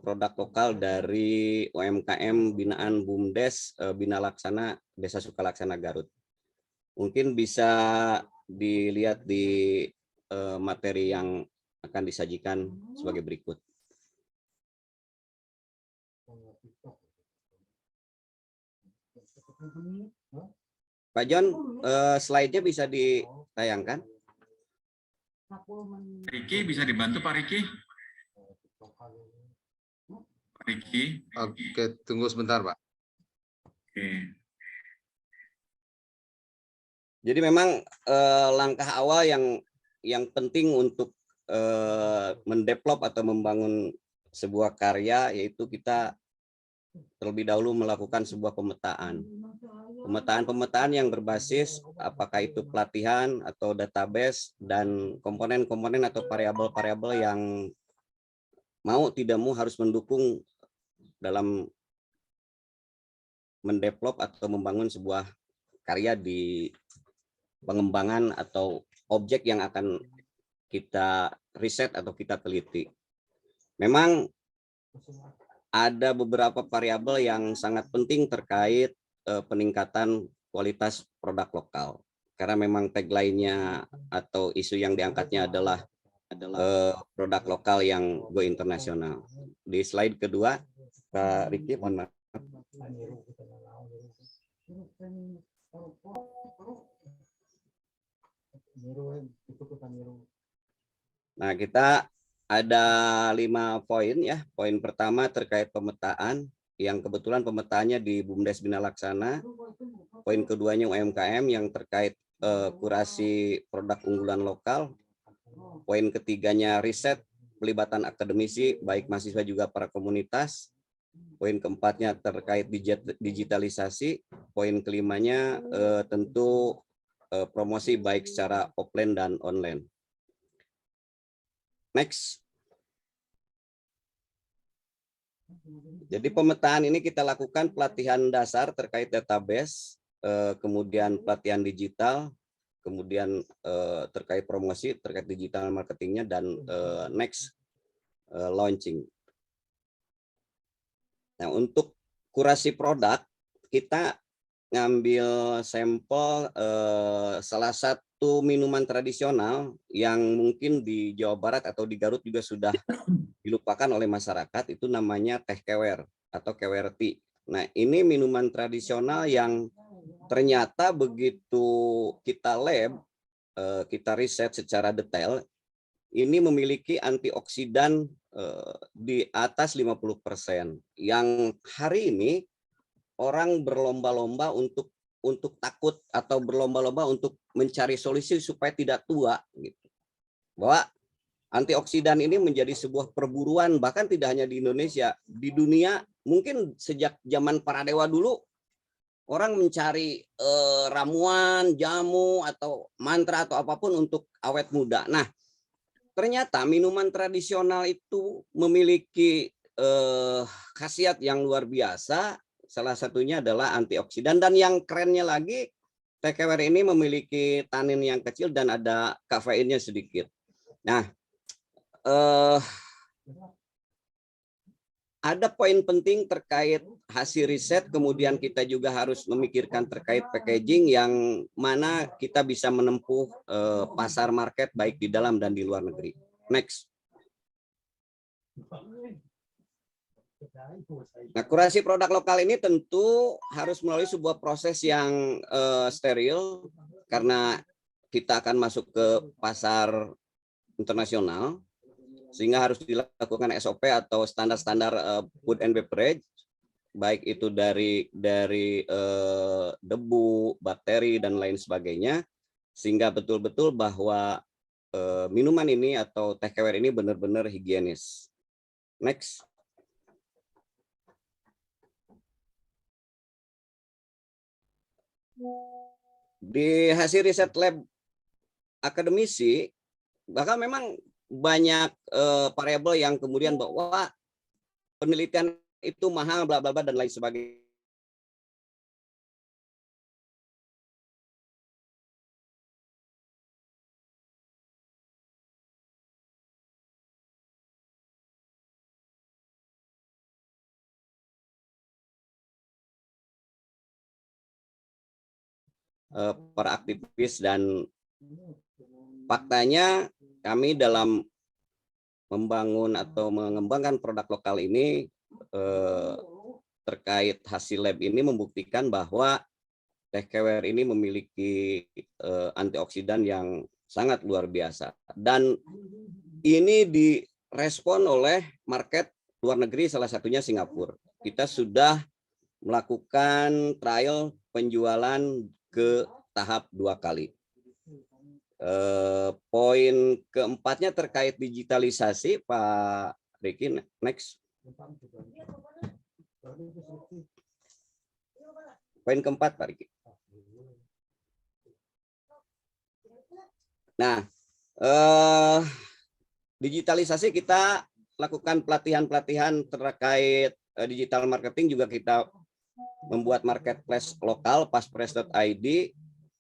produk lokal dari UMKM binaan BUMDes Bina Laksana Desa Sukalaksana Garut. Mungkin bisa dilihat di materi yang akan disajikan sebagai berikut. Pak John, slide-nya bisa ditayangkan? Riki bisa dibantu Pak Riki? Pak Riki. Oke, tunggu sebentar, Pak. Oke. Jadi memang langkah awal yang penting untuk mendevelop atau membangun sebuah karya, yaitu kita terlebih dahulu melakukan sebuah pemetaan. Pemetaan yang berbasis apakah itu pelatihan atau database dan komponen-komponen atau variabel-variabel yang mau tidak mau harus mendukung dalam mendevelop atau membangun sebuah karya di pengembangan atau objek yang akan kita riset atau kita teliti. Memang ada beberapa variabel yang sangat penting terkait peningkatan kualitas produk lokal. Karena memang tagline-nya atau isu yang diangkatnya adalah produk lokal yang go internasional. Di slide kedua, Pak Riki, mohon maaf. Nah, kita ada 5 poin ya. Poin pertama terkait pemetaan, yang kebetulan pemetaannya di BUMDes Bina Laksana. Poin keduanya UMKM yang terkait kurasi produk unggulan lokal. Poin ketiganya riset, pelibatan akademisi, baik mahasiswa juga para komunitas. Poin keempatnya terkait digitalisasi. Poin kelimanya tentu promosi baik secara offline dan online. Next. Jadi pemetaan ini kita lakukan pelatihan dasar terkait database, kemudian pelatihan digital, kemudian terkait promosi, terkait digital marketingnya, dan next launching. Nah, untuk kurasi produk kita ngambil sampel salah satu minuman tradisional yang mungkin di Jawa Barat atau di Garut juga sudah dilupakan oleh masyarakat, itu namanya teh kewer atau kewer tea. Nah, ini minuman tradisional yang ternyata begitu kita lab, kita riset secara detail, ini memiliki antioksidan di atas 50%, yang hari ini orang berlomba-lomba untuk takut atau berlomba-lomba untuk mencari solusi supaya tidak tua gitu. Bahwa antioksidan ini menjadi sebuah perburuan, bahkan tidak hanya di Indonesia, di dunia. Mungkin sejak zaman para dewa dulu orang mencari ramuan, jamu atau mantra atau apapun untuk awet muda. Nah, ternyata minuman tradisional itu memiliki khasiat yang luar biasa. Salah satunya adalah antioksidan, dan yang kerennya lagi, teh kewer ini memiliki tanin yang kecil dan ada kafeinnya sedikit. Nah, ada poin penting terkait hasil riset, kemudian kita juga harus memikirkan terkait packaging yang mana kita bisa menempuh pasar market baik di dalam dan di luar negeri. Next. Nah, kurasi produk lokal ini tentu harus melalui sebuah proses yang steril, karena kita akan masuk ke pasar internasional, sehingga harus dilakukan SOP atau standar-standar food and beverage, baik itu dari debu, bakteri, dan lain sebagainya, sehingga betul-betul bahwa minuman ini atau teh kewer ini benar-benar higienis. Next. Di hasil riset lab akademisi, bahkan memang banyak variabel yang kemudian bahwa penelitian itu mahal, bla bla bla dan lain sebagainya. Para aktivis dan faktanya kami dalam membangun atau mengembangkan produk lokal ini terkait hasil lab ini membuktikan bahwa teh kewer ini memiliki antioksidan yang sangat luar biasa dan ini direspon oleh market luar negeri, salah satunya Singapura. Kita sudah melakukan trial penjualan ke tahap 2 kali. Poin keempatnya terkait digitalisasi, Pak Riki, next. Poin keempat, Pak Riki. Nah, digitalisasi kita lakukan pelatihan-pelatihan terkait digital marketing, juga kita membuat marketplace lokal paspres.id,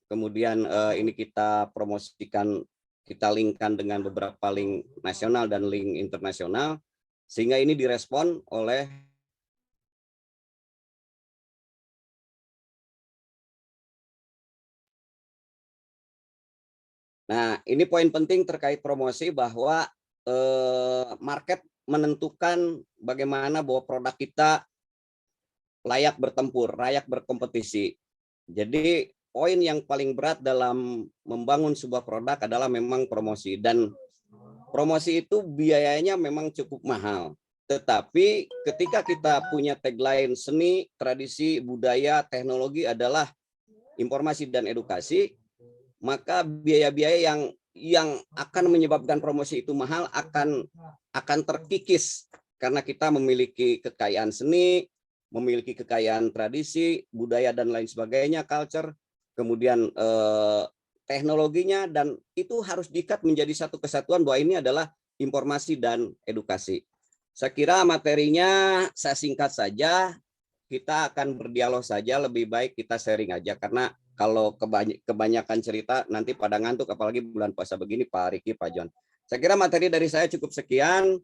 kemudian ini kita promosikan, kita linkkan dengan beberapa link nasional dan link internasional, sehingga ini direspon oleh Nah, ini poin penting terkait promosi bahwa market menentukan bagaimana bahwa produk kita layak bertempur, layak berkompetisi. Jadi poin yang paling berat dalam membangun sebuah produk adalah memang promosi, dan promosi itu biayanya memang cukup mahal. Tetapi ketika kita punya tagline seni, tradisi, budaya, teknologi adalah informasi dan edukasi, maka biaya-biaya yang akan menyebabkan promosi itu mahal akan terkikis karena kita memiliki kekayaan seni, memiliki kekayaan tradisi, budaya dan lain sebagainya, culture, kemudian teknologinya, dan itu harus diikat menjadi satu kesatuan bahwa ini adalah informasi dan edukasi. Saya kira materinya saya singkat saja, kita akan berdialog saja, lebih baik kita sharing aja karena kalau kebanyakan cerita nanti pada ngantuk, apalagi bulan puasa begini, Pak Riki, Pak John. Saya kira materi dari saya cukup sekian.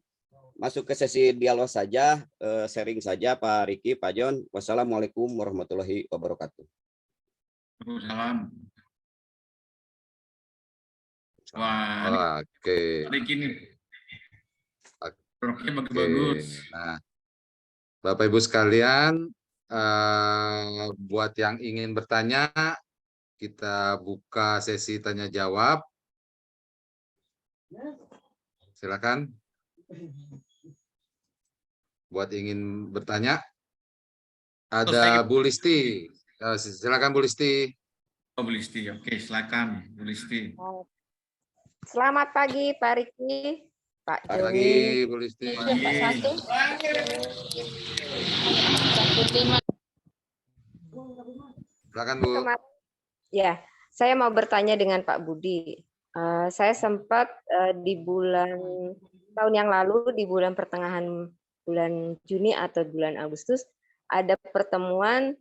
Masuk ke sesi dialog saja, sharing saja Pak Riki, Pak John. Wassalamualaikum warahmatullahi wabarakatuh. Salam. Wah, Oke. Riki ini produknya bagus-bagus. Nah, Bapak Ibu sekalian, buat yang ingin bertanya, kita buka sesi tanya jawab. Silakan. Buat ingin bertanya, ada Bu Listi. Silakan Bu Listi. Oh, Bu Listi, oke, silakan Bu Listi. Selamat pagi Pak Riki, Pak Selamat Joni. pagi Bu Listi. Silakan Bu. Ya, saya mau bertanya dengan Pak Budi. Saya sempat di tahun yang lalu, di bulan pertengahan bulan Juni atau bulan Agustus, ada pertemuan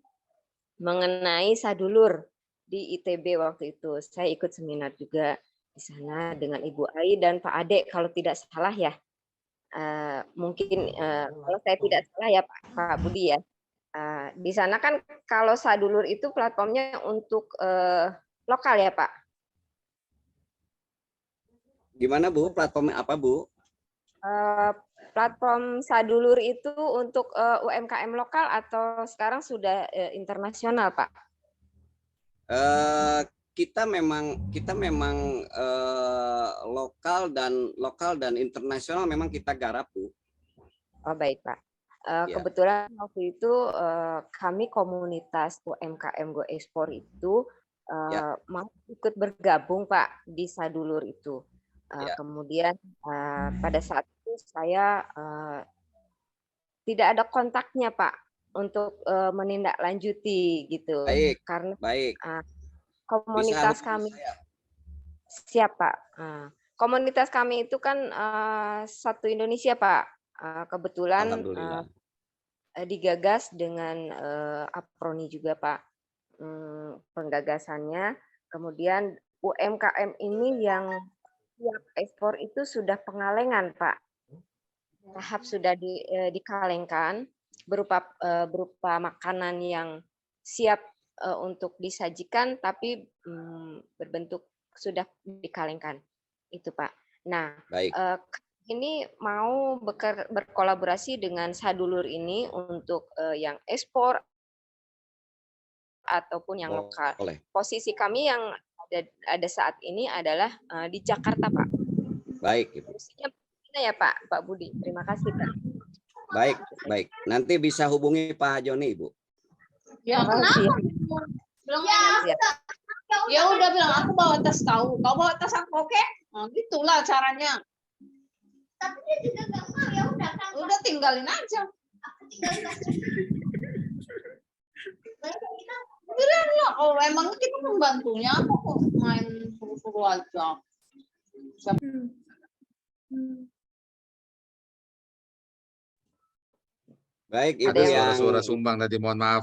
mengenai sadulur di ITB waktu itu. Saya ikut seminar juga di sana dengan Ibu Ai dan Pak Ade kalau tidak salah ya. Mungkin kalau saya tidak salah ya Pak Budi ya. Di sana kan kalau sadulur itu platformnya untuk lokal ya Pak. Gimana Bu? Platformnya apa Bu? Platform sadulur itu untuk UMKM lokal atau sekarang sudah internasional Pak? Kita memang lokal dan internasional memang kita garap Bu. Oh baik Pak. Ya. Kebetulan waktu itu kami komunitas UMKM Go Ekspor itu mau ikut bergabung Pak di sadulur itu. Kemudian pada saat itu saya tidak ada kontaknya Pak untuk menindaklanjuti gitu. Baik. Karena baik. komunitas kami siap Pak. komunitas kami itu kan satu Indonesia, Pak. Kebetulan Alhamdulillah. digagas dengan Aproni juga, Pak. Penggagasannya. Kemudian UMKM ini yang siap ekspor itu sudah pengalengan, Pak. Tahap sudah dikalengkan berupa makanan yang siap untuk disajikan, tapi berbentuk sudah dikalengkan. Itu, Pak. Nah, Baik. ini mau berkolaborasi dengan Sadulur ini untuk yang ekspor ataupun yang lokal. Boleh. Posisi kami yang ada saat ini adalah di Jakarta, Pak. Baik, Ibu. Posisinya mana ya, Pak Budi? Terima kasih, Pak. Baik, baik. Nanti bisa hubungi Pak Joni, Ibu. Ya, Terima kasih. bilang Ya. ya udah bilang aku bawa tas kau bawa tas aku, oke? Nah, gitulah caranya. Tapi dia juga nggak mau, ya udah tinggalin aja. Bilang lah, oh emang kita membantunya, apa kok main suruh-suruh aja. Baik, Ibu Ada yang- yang Suara-suara sumbang tadi, mohon maaf.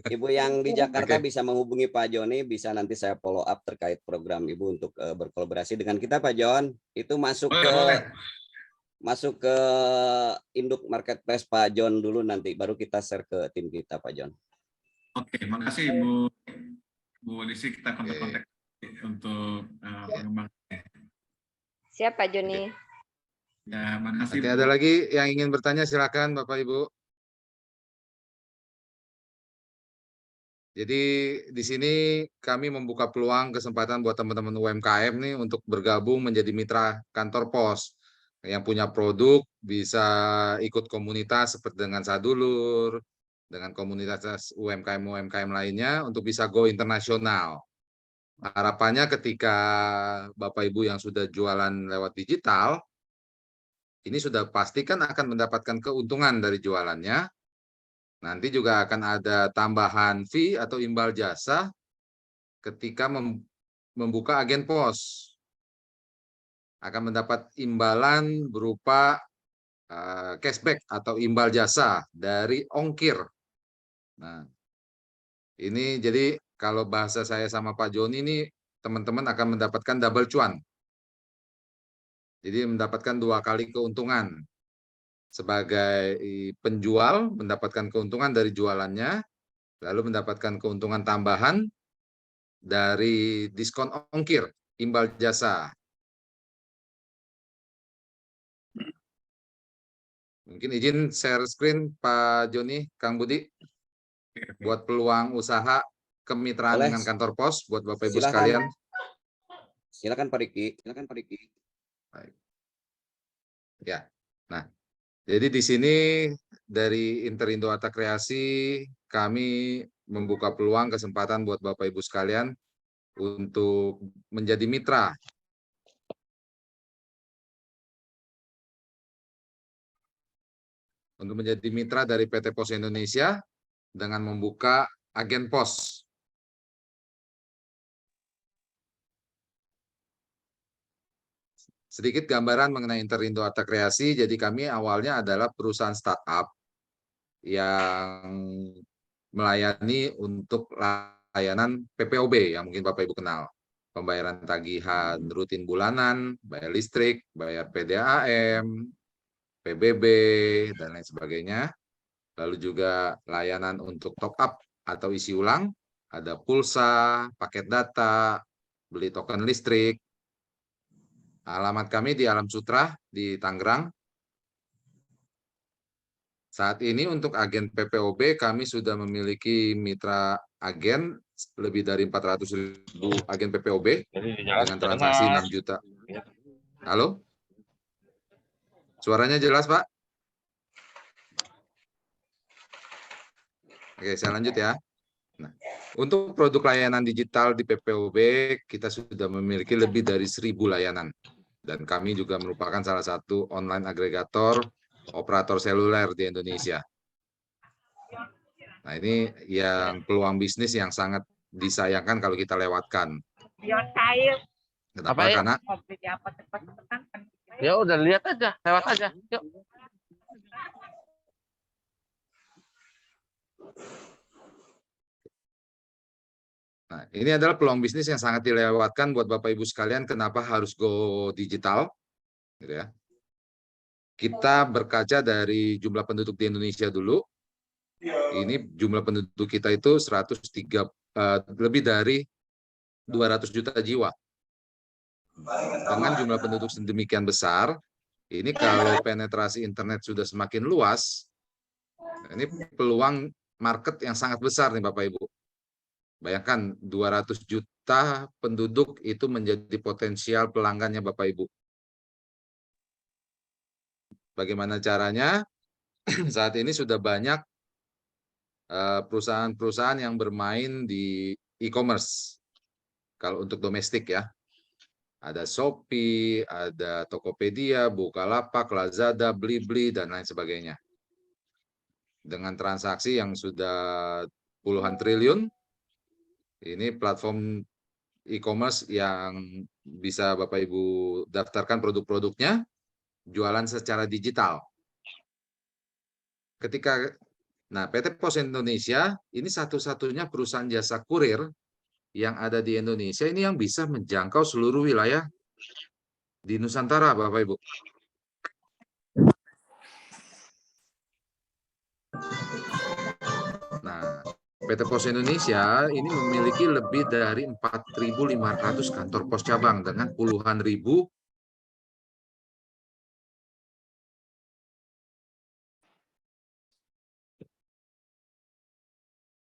Ibu yang di Jakarta Oke. bisa menghubungi Pak Joni, bisa nanti saya follow up terkait program Ibu untuk berkolaborasi dengan kita, Pak Jon. Itu masuk Boleh. ke induk marketplace Pak Jon dulu, nanti baru kita share ke tim kita, Pak Jon. Oke, makasih Bu Lisi, kita kontak-kontak untuk pengembangan. Siap, Pak Joni. Ya, makasih. Nanti Bu. ada lagi yang ingin bertanya, silakan Bapak Ibu. Jadi di sini kami membuka peluang kesempatan buat teman-teman UMKM nih untuk bergabung menjadi mitra kantor pos. Yang punya produk bisa ikut komunitas seperti dengan Sadulur, dengan komunitas UMKM lainnya untuk bisa go internasional. Harapannya ketika Bapak Ibu yang sudah jualan lewat digital, ini sudah pasti kan akan mendapatkan keuntungan dari jualannya. Nanti juga akan ada tambahan fee atau imbal jasa ketika membuka agen pos. Akan mendapat imbalan berupa cashback atau imbal jasa dari ongkir. Nah, ini jadi kalau bahasa saya sama Pak Joni ini, teman-teman akan mendapatkan double cuan. Jadi mendapatkan 2 kali keuntungan. Sebagai penjual mendapatkan keuntungan dari jualannya, lalu mendapatkan keuntungan tambahan dari diskon ongkir, imbal jasa. Mungkin izin share screen Pak Joni, Kang Budi, buat peluang usaha kemitraan Boleh. dengan kantor pos buat Bapak Ibu Silakan. sekalian. Silakan Pak Riki. Baik. Ya, nah, jadi di sini dari Interindo Arta Kreasi kami membuka peluang kesempatan buat Bapak Ibu sekalian untuk menjadi mitra. Untuk menjadi mitra dari PT Pos Indonesia dengan membuka agen pos. Sedikit gambaran mengenai Interindo Arta Kreasi, jadi kami awalnya adalah perusahaan startup yang melayani untuk layanan PPOB yang mungkin Bapak Ibu kenal. Pembayaran tagihan rutin bulanan, bayar listrik, bayar PDAM, PBB, dan lain sebagainya. Lalu juga layanan untuk top up atau isi ulang, ada pulsa, paket data, beli token listrik. Alamat kami di Alam Sutra di Tangerang. Saat ini untuk agen PPOB kami sudah memiliki mitra agen lebih dari 400.000 agen PPOB dengan transaksi 6 juta. Halo? Suaranya jelas, Pak? Oke, saya lanjut ya. Nah, untuk produk layanan digital di PPOB, kita sudah memiliki lebih dari 1.000 layanan. Dan kami juga merupakan salah satu online agregator operator seluler di Indonesia. Nah, ini yang peluang bisnis yang sangat disayangkan kalau kita lewatkan. Kenapa? Apa ya? Karena Ya udah lihat aja, lewat aja. Yuk. nah, ini adalah peluang bisnis yang sangat dilewatkan buat Bapak Ibu sekalian. Kenapa harus go digital? Gitu ya. Kita berkaca dari jumlah penduduk di Indonesia dulu. Ini jumlah penduduk kita itu 103 lebih dari 200 juta jiwa. Dengan jumlah penduduk sedemikian besar, ini kalau penetrasi internet sudah semakin luas, ini peluang market yang sangat besar nih Bapak Ibu. Bayangkan 200 juta penduduk itu menjadi potensial pelanggannya Bapak Ibu. Bagaimana caranya? Saat ini sudah banyak perusahaan-perusahaan yang bermain di e-commerce. Kalau untuk domestik ya. Ada Shopee, ada Tokopedia, Bukalapak, Lazada, Blibli, dan lain sebagainya. Dengan transaksi yang sudah puluhan triliun, ini platform e-commerce yang bisa Bapak Ibu daftarkan produk-produknya, jualan secara digital. Nah, PT Pos Indonesia ini satu-satunya perusahaan jasa kurir yang ada di Indonesia ini yang bisa menjangkau seluruh wilayah di Nusantara, Bapak Ibu. Nah, PT Pos Indonesia ini memiliki lebih dari 4.500 kantor pos cabang dengan puluhan ribu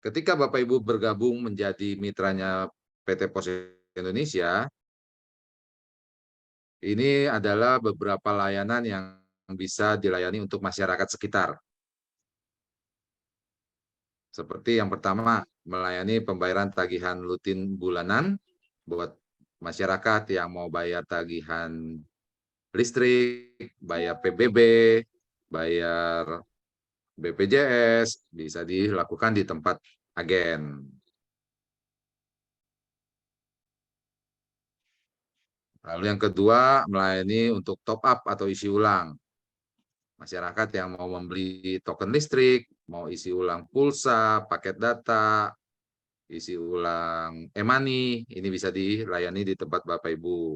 ketika Bapak Ibu bergabung menjadi mitranya PT Pos Indonesia, ini adalah beberapa layanan yang bisa dilayani untuk masyarakat sekitar. Seperti yang pertama, melayani pembayaran tagihan rutin bulanan buat masyarakat yang mau bayar tagihan listrik, bayar PBB, bayar BPJS, bisa dilakukan di tempat agen. Lalu yang kedua, melayani untuk top up atau isi ulang. Masyarakat yang mau membeli token listrik, mau isi ulang pulsa, paket data, isi ulang e-money, ini bisa dilayani di tempat Bapak Ibu.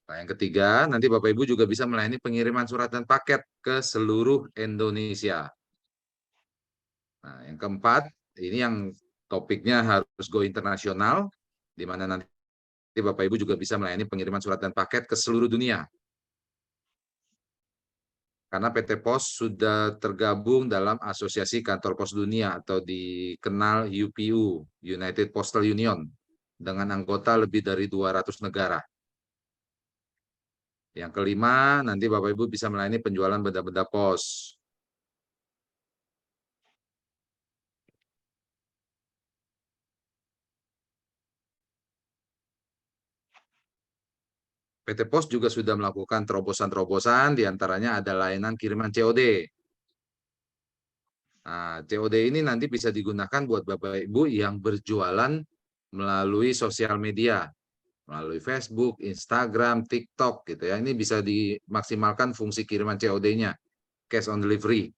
Nah, yang ketiga, nanti Bapak Ibu juga bisa melayani pengiriman surat dan paket ke seluruh Indonesia. Nah, yang keempat, ini yang topiknya harus go internasional, di mana nanti Bapak Ibu juga bisa melayani pengiriman surat dan paket ke seluruh dunia. Karena PT Pos sudah tergabung dalam Asosiasi Kantor Pos Dunia atau dikenal UPU, United Postal Union, dengan anggota lebih dari 200 negara. Yang kelima, nanti Bapak Ibu bisa melayani penjualan benda-benda pos. PT Pos juga sudah melakukan terobosan-terobosan, diantaranya ada layanan kiriman COD. Nah, COD ini nanti bisa digunakan buat Bapak Ibu yang berjualan melalui sosial media, melalui Facebook, Instagram, TikTok, gitu ya. Ini bisa dimaksimalkan fungsi kiriman COD-nya, cash on delivery.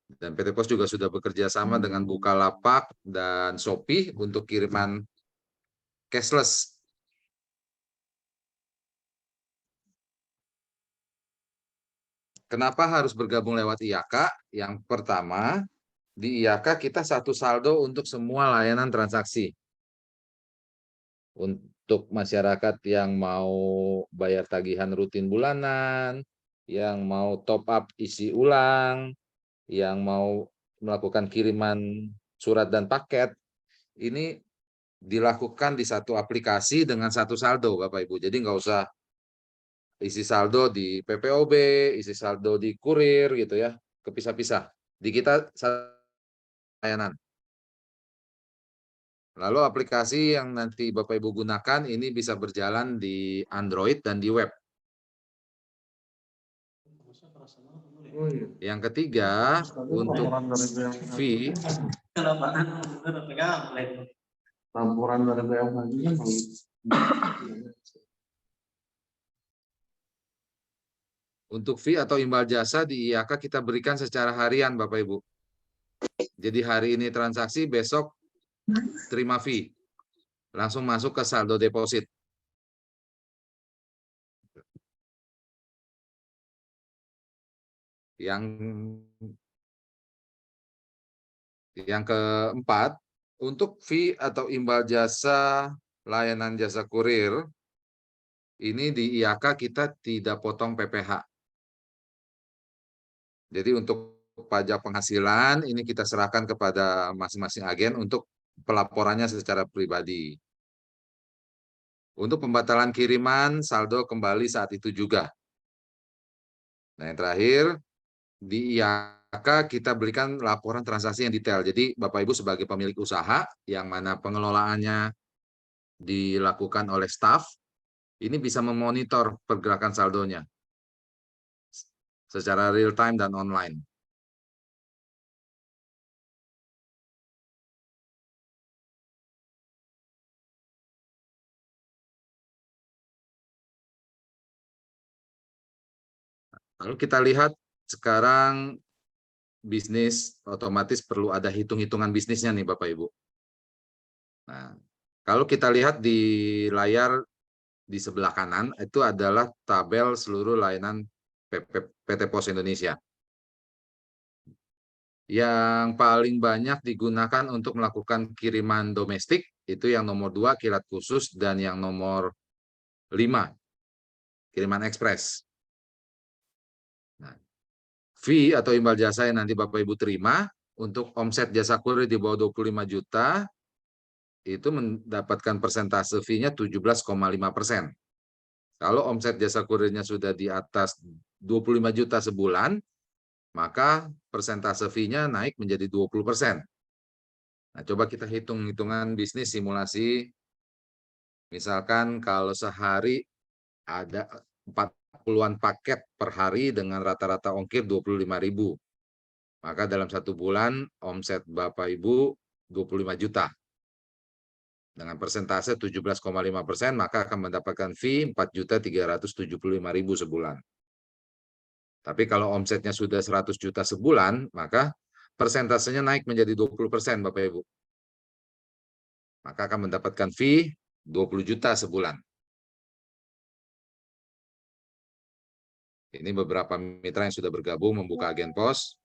Dan PT Pos juga sudah bekerja sama dengan Bukalapak dan Shopee untuk kiriman cashless. Kenapa harus bergabung lewat IAKA? Yang pertama, di IAKA kita satu saldo untuk semua layanan transaksi. Untuk masyarakat yang mau bayar tagihan rutin bulanan, yang mau top up isi ulang, yang mau melakukan kiriman surat dan paket, ini dilakukan di satu aplikasi dengan satu saldo, Bapak Ibu. Jadi nggak usah isi saldo di PPOB, isi saldo di kurir gitu ya, kepisah-pisah. Di kita layanan. Lalu aplikasi yang nanti Bapak Ibu gunakan ini bisa berjalan di Android dan di web. Yang ketiga, untuk fee Laporan dari BMKG kan untuk fee atau imbal jasa di IAK kita berikan secara harian, Bapak Ibu. Jadi hari ini transaksi, besok terima fee. Langsung masuk ke saldo deposit. Yang keempat, untuk fee atau imbal jasa layanan jasa kurir, ini di IAK kita tidak potong PPh. Jadi untuk pajak penghasilan ini kita serahkan kepada masing-masing agen untuk pelaporannya secara pribadi. Untuk pembatalan kiriman, saldo kembali saat itu juga. Nah, yang terakhir, di IAK kita berikan laporan transaksi yang detail. Jadi Bapak Ibu sebagai pemilik usaha yang mana pengelolaannya dilakukan oleh staf, ini bisa memonitor pergerakan saldonya secara real time dan online. Lalu kita lihat sekarang bisnis otomatis perlu ada hitung-hitungan bisnisnya nih Bapak Ibu. Nah, kalau kita lihat di layar di sebelah kanan itu adalah tabel seluruh layanan PT Pos Indonesia. Yang paling banyak digunakan untuk melakukan kiriman domestik itu yang nomor 2 kilat khusus dan yang nomor 5 kiriman ekspres. Nah, fee atau imbal jasa yang nanti Bapak Ibu terima untuk omset jasa kurir di bawah 25 juta itu mendapatkan persentase fee-nya 17,5%. Kalau omset jasa kurirnya sudah di atas 25 juta sebulan, maka persentase fee-nya naik menjadi 20%. Nah, coba kita hitung-hitungan bisnis simulasi. Misalkan kalau sehari ada 40-an paket per hari dengan rata-rata ongkir 25.000. Maka dalam 1 bulan omset Bapak Ibu 25 juta. Dengan persentase 17,5%, maka akan mendapatkan fee 4.375.000 sebulan. Tapi kalau omsetnya sudah 100 juta sebulan, maka persentasenya naik menjadi 20%, Bapak Ibu. Maka akan mendapatkan fee 20 juta sebulan. Ini beberapa mitra yang sudah bergabung membuka agen pos.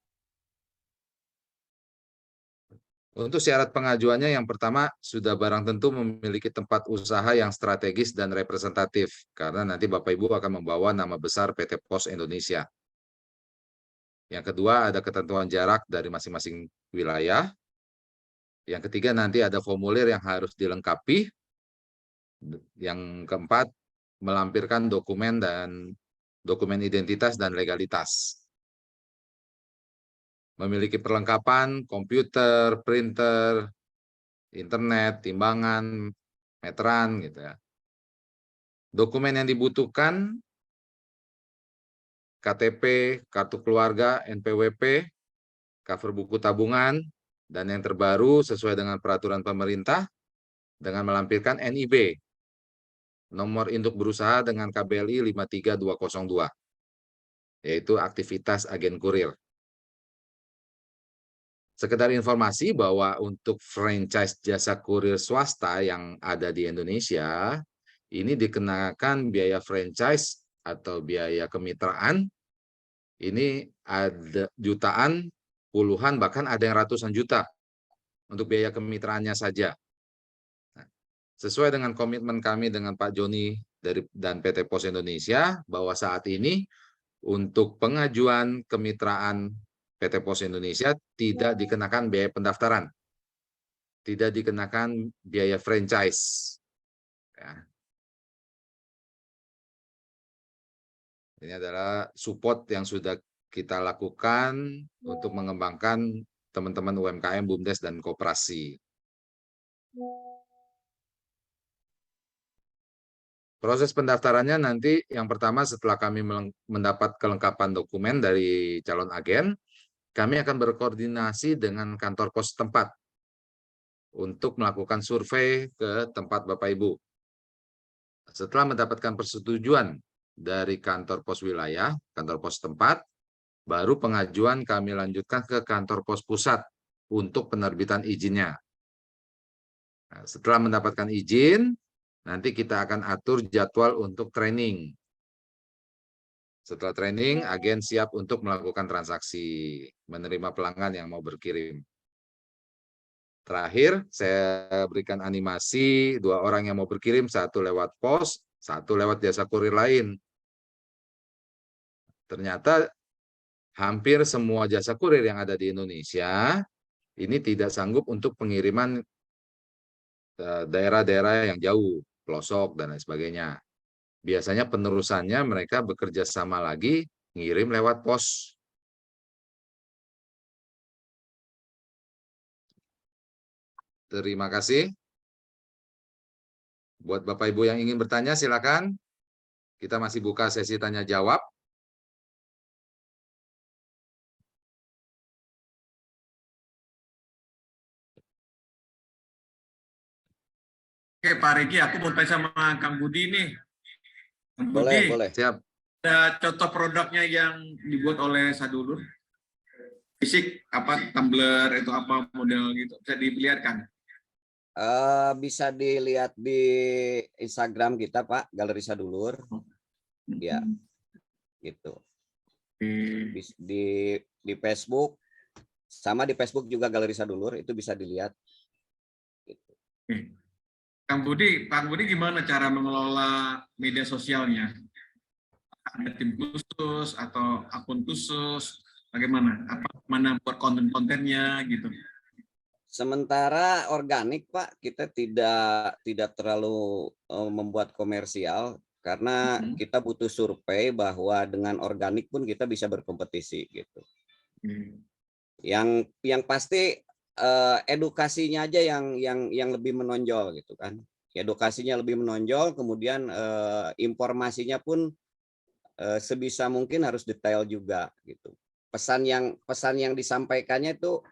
Untuk syarat pengajuannya yang pertama, sudah barang tentu memiliki tempat usaha yang strategis dan representatif, karena nanti Bapak Ibu akan membawa nama besar PT Pos Indonesia. Yang kedua, ada ketentuan jarak dari masing-masing wilayah. Yang ketiga, nanti ada formulir yang harus dilengkapi. Yang keempat, melampirkan dokumen identitas dan legalitas. Memiliki perlengkapan, komputer, printer, internet, timbangan, meteran, gitu ya. Dokumen yang dibutuhkan, KTP, kartu keluarga, NPWP, cover buku tabungan, dan yang terbaru sesuai dengan peraturan pemerintah, dengan melampirkan NIB, nomor induk berusaha dengan KBLI 53202, yaitu aktivitas agen kurir. Sekedar informasi bahwa untuk franchise jasa kurir swasta yang ada di Indonesia, ini dikenakan biaya franchise atau biaya kemitraan, ini ada jutaan, puluhan, bahkan ada yang ratusan juta untuk biaya kemitraannya saja. Nah, sesuai dengan komitmen kami dengan Pak Joni dan PT Pos Indonesia, bahwa saat ini untuk pengajuan kemitraan PT Pos Indonesia tidak dikenakan biaya pendaftaran, tidak dikenakan biaya franchise. Ya. Ini adalah support yang sudah kita lakukan untuk mengembangkan teman-teman UMKM, BUMDes, dan koperasi. Proses pendaftarannya nanti yang pertama setelah kami mendapat kelengkapan dokumen dari calon agen, kami akan berkoordinasi dengan kantor pos tempat untuk melakukan survei ke tempat Bapak Ibu. Setelah mendapatkan persetujuan dari kantor pos wilayah, kantor pos tempat, baru pengajuan kami lanjutkan ke kantor pos pusat untuk penerbitan izinnya. Nah, setelah mendapatkan izin, nanti kita akan atur jadwal untuk training. Setelah training, agen siap untuk melakukan transaksi, menerima pelanggan yang mau berkirim. Terakhir, saya berikan animasi 2 orang yang mau berkirim, 1 lewat pos, 1 lewat jasa kurir lain. Ternyata hampir semua jasa kurir yang ada di Indonesia ini tidak sanggup untuk pengiriman daerah-daerah yang jauh, pelosok, dan lain sebagainya. Biasanya penerusannya mereka bekerja sama lagi, ngirim lewat pos. Terima kasih. Buat Bapak Ibu yang ingin bertanya, silakan. Kita masih buka sesi tanya jawab. Oke, Pak Riki, aku mau tanya sama Kang Budi nih. Kang Budi, Boleh. Siap. ada contoh produknya yang dibuat oleh Sadulur? Fisik, apa, tumbler, itu apa model gitu, bisa diperlihatkan? Bisa dilihat di Instagram kita, Pak, Galeri Sadulur. Ya, gitu. Di Facebook, sama di Facebook juga Galeri Sadulur, itu bisa dilihat. Gitu. Kang Budi gimana cara mengelola media sosialnya? Ada tim khusus atau akun khusus? Bagaimana? Mana buat konten-kontennya gitu? Sementara organik, Pak, kita tidak terlalu membuat komersial karena kita butuh survei bahwa dengan organik pun kita bisa berkompetisi gitu. Yang pasti edukasinya aja yang lebih menonjol gitu kan. Edukasinya lebih menonjol, kemudian informasinya pun sebisa mungkin harus detail juga gitu. Pesan yang disampaikannya itu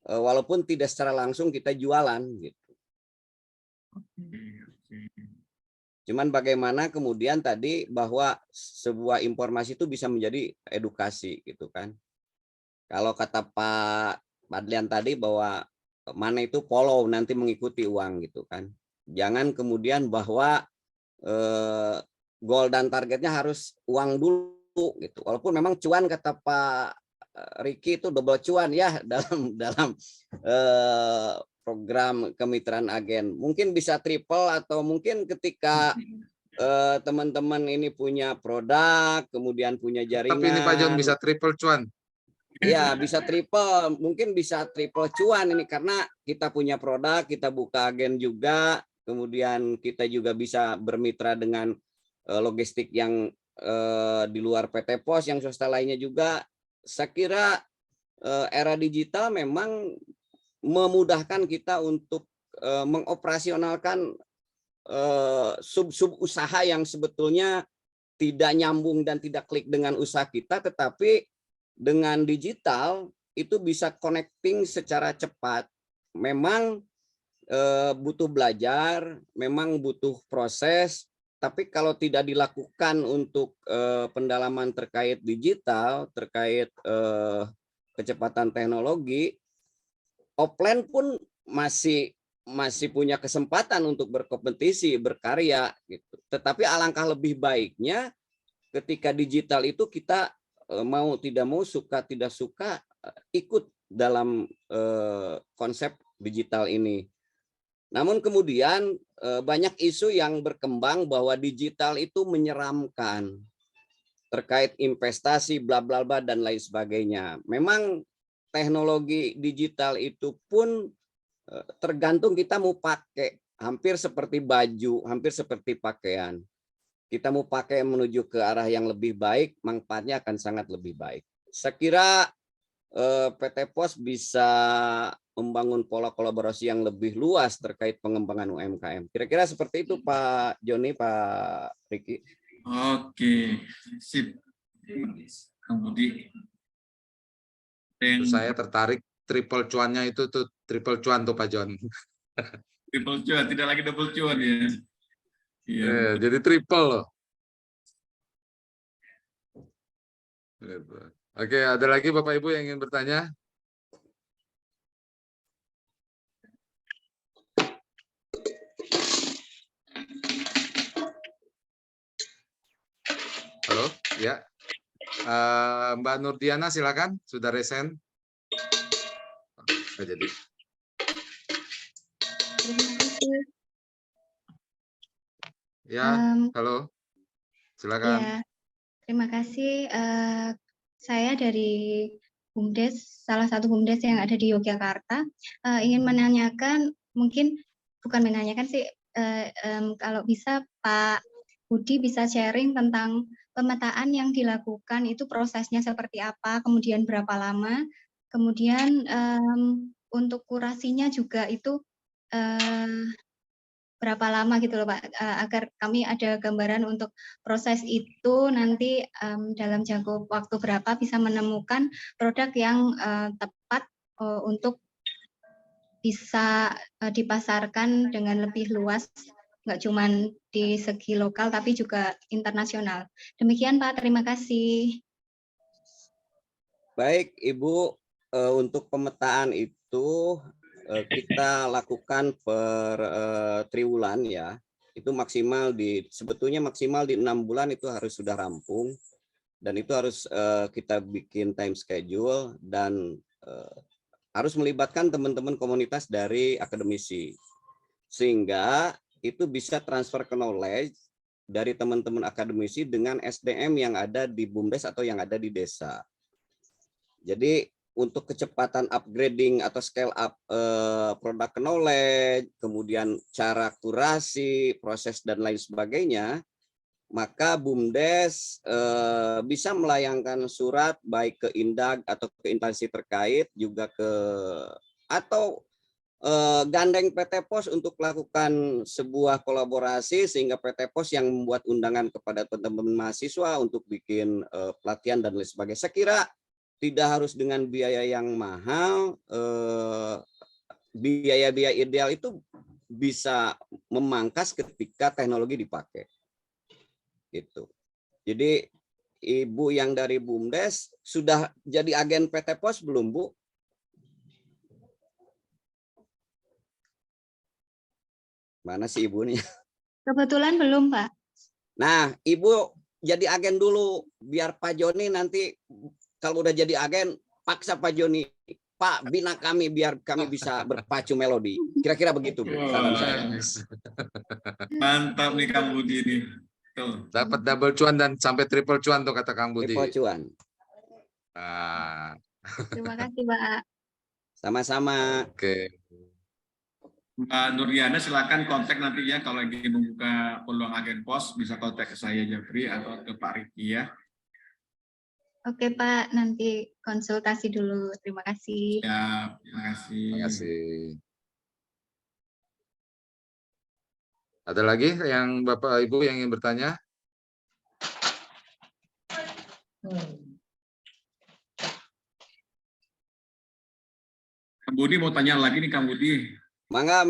walaupun tidak secara langsung kita jualan gitu. Cuman bagaimana kemudian tadi bahwa sebuah informasi itu bisa menjadi edukasi gitu kan. Kalau kata Pak Madlian tadi bahwa mana itu follow nanti mengikuti uang gitu kan. Jangan kemudian bahwa goal dan targetnya harus uang dulu gitu. Walaupun memang cuan kata Pak Riki itu double cuan ya dalam program kemitraan agen. Mungkin bisa triple atau mungkin ketika teman-teman ini punya produk, kemudian punya jaringan. Tapi ini Pak John bisa triple cuan. Ya, bisa triple, mungkin bisa triple cuan ini karena kita punya produk, kita buka agen juga, kemudian kita juga bisa bermitra dengan logistik yang di luar PT Pos, yang swasta lainnya juga. Saya kira era digital memang memudahkan kita untuk mengoperasionalkan sub-sub usaha yang sebetulnya tidak nyambung dan tidak klik dengan usaha kita, tetapi dengan digital itu bisa connecting secara cepat. Memang butuh belajar, memang butuh proses, tapi kalau tidak dilakukan untuk pendalaman terkait digital, terkait kecepatan teknologi, offline pun masih punya kesempatan untuk berkompetisi, berkarya gitu. Tetapi alangkah lebih baiknya ketika digital itu kita mau tidak mau, suka tidak suka ikut dalam konsep digital ini. Namun kemudian banyak isu yang berkembang bahwa digital itu menyeramkan terkait investasi bla bla bla dan lain sebagainya. Memang teknologi digital itu pun tergantung kita mau pakai, hampir seperti baju, hampir seperti pakaian. Kita mau pakai menuju ke arah yang lebih baik, manfaatnya akan sangat lebih baik. Saya kira PT POS bisa membangun pola kolaborasi yang lebih luas terkait pengembangan UMKM. Kira-kira seperti itu Pak Joni, Pak Riki. Oke, sip. Kang Budi. Saya tertarik triple cuannya itu tuh, triple cuan tuh Pak John. Triple cuan, tidak lagi double cuan ya. Iya. Jadi triple loh. Gitu. Oke, ada lagi Bapak Ibu yang ingin bertanya? Halo, ya. Mbak Nurdiana silakan, sudah resen. Nggak jadi. Ya, halo. Silakan. Ya, terima kasih. Saya dari BUMDes, salah satu BUMDes yang ada di Yogyakarta, ingin menanyakan, mungkin bukan menanyakan sih, kalau bisa Pak Budi bisa sharing tentang pemetaan yang dilakukan itu prosesnya seperti apa, kemudian berapa lama, kemudian untuk kurasinya juga itu berapa lama gitu loh Pak, agar kami ada gambaran untuk proses itu nanti dalam jangka waktu berapa bisa menemukan produk yang tepat untuk bisa dipasarkan dengan lebih luas, nggak cuma di segi lokal tapi juga internasional. Demikian Pak, terima kasih. Baik Ibu, untuk pemetaan itu kita lakukan per triwulan ya. Itu maksimal sebetulnya maksimal di 6 bulan itu harus sudah rampung, dan itu harus kita bikin time schedule dan harus melibatkan teman-teman komunitas dari akademisi, sehingga itu bisa transfer ke knowledge dari teman-teman akademisi dengan SDM yang ada di BUMDes atau yang ada di desa. Jadi untuk kecepatan upgrading atau scale up produk knowledge, kemudian cara kurasi, proses dan lain sebagainya, maka BUMDes bisa melayangkan surat baik ke Indag atau ke instansi terkait, juga atau gandeng PT POS untuk melakukan sebuah kolaborasi, sehingga PT POS yang membuat undangan kepada teman-teman mahasiswa untuk bikin pelatihan dan lain sebagainya. Saya kira tidak harus dengan biaya yang mahal, biaya-biaya ideal itu bisa memangkas ketika teknologi dipakai. Gitu. Jadi Ibu yang dari BUMDes sudah jadi agen PT POS belum Bu? Mana sih Ibu nih? Kebetulan belum Pak. Nah Ibu jadi agen dulu, biar Pak Joni nanti kalau udah jadi agen, paksa Pak Joni, Pak bina kami biar kami bisa berpacu melodi. Kira-kira begitu, Bu, saran saya. Mantap nih Kang Budi nih. Tuh. Dapat double cuan dan sampai triple cuan tuh kata Kang Budi. Triple cuan. Terima kasih Pak. Sama-sama. Oke. Mbak Nurdiana silakan kontak nantinya kalau lagi membuka peluang agen POS, bisa kontak ke saya Jeffrey atau ke Pak Riki ya. Oke Pak, nanti konsultasi dulu. Terima kasih. Ya, terima kasih. Terima kasih. Ada lagi yang Bapak Ibu yang ingin bertanya? Kang Budi mau tanya lagi nih Kang Budi. Mangga.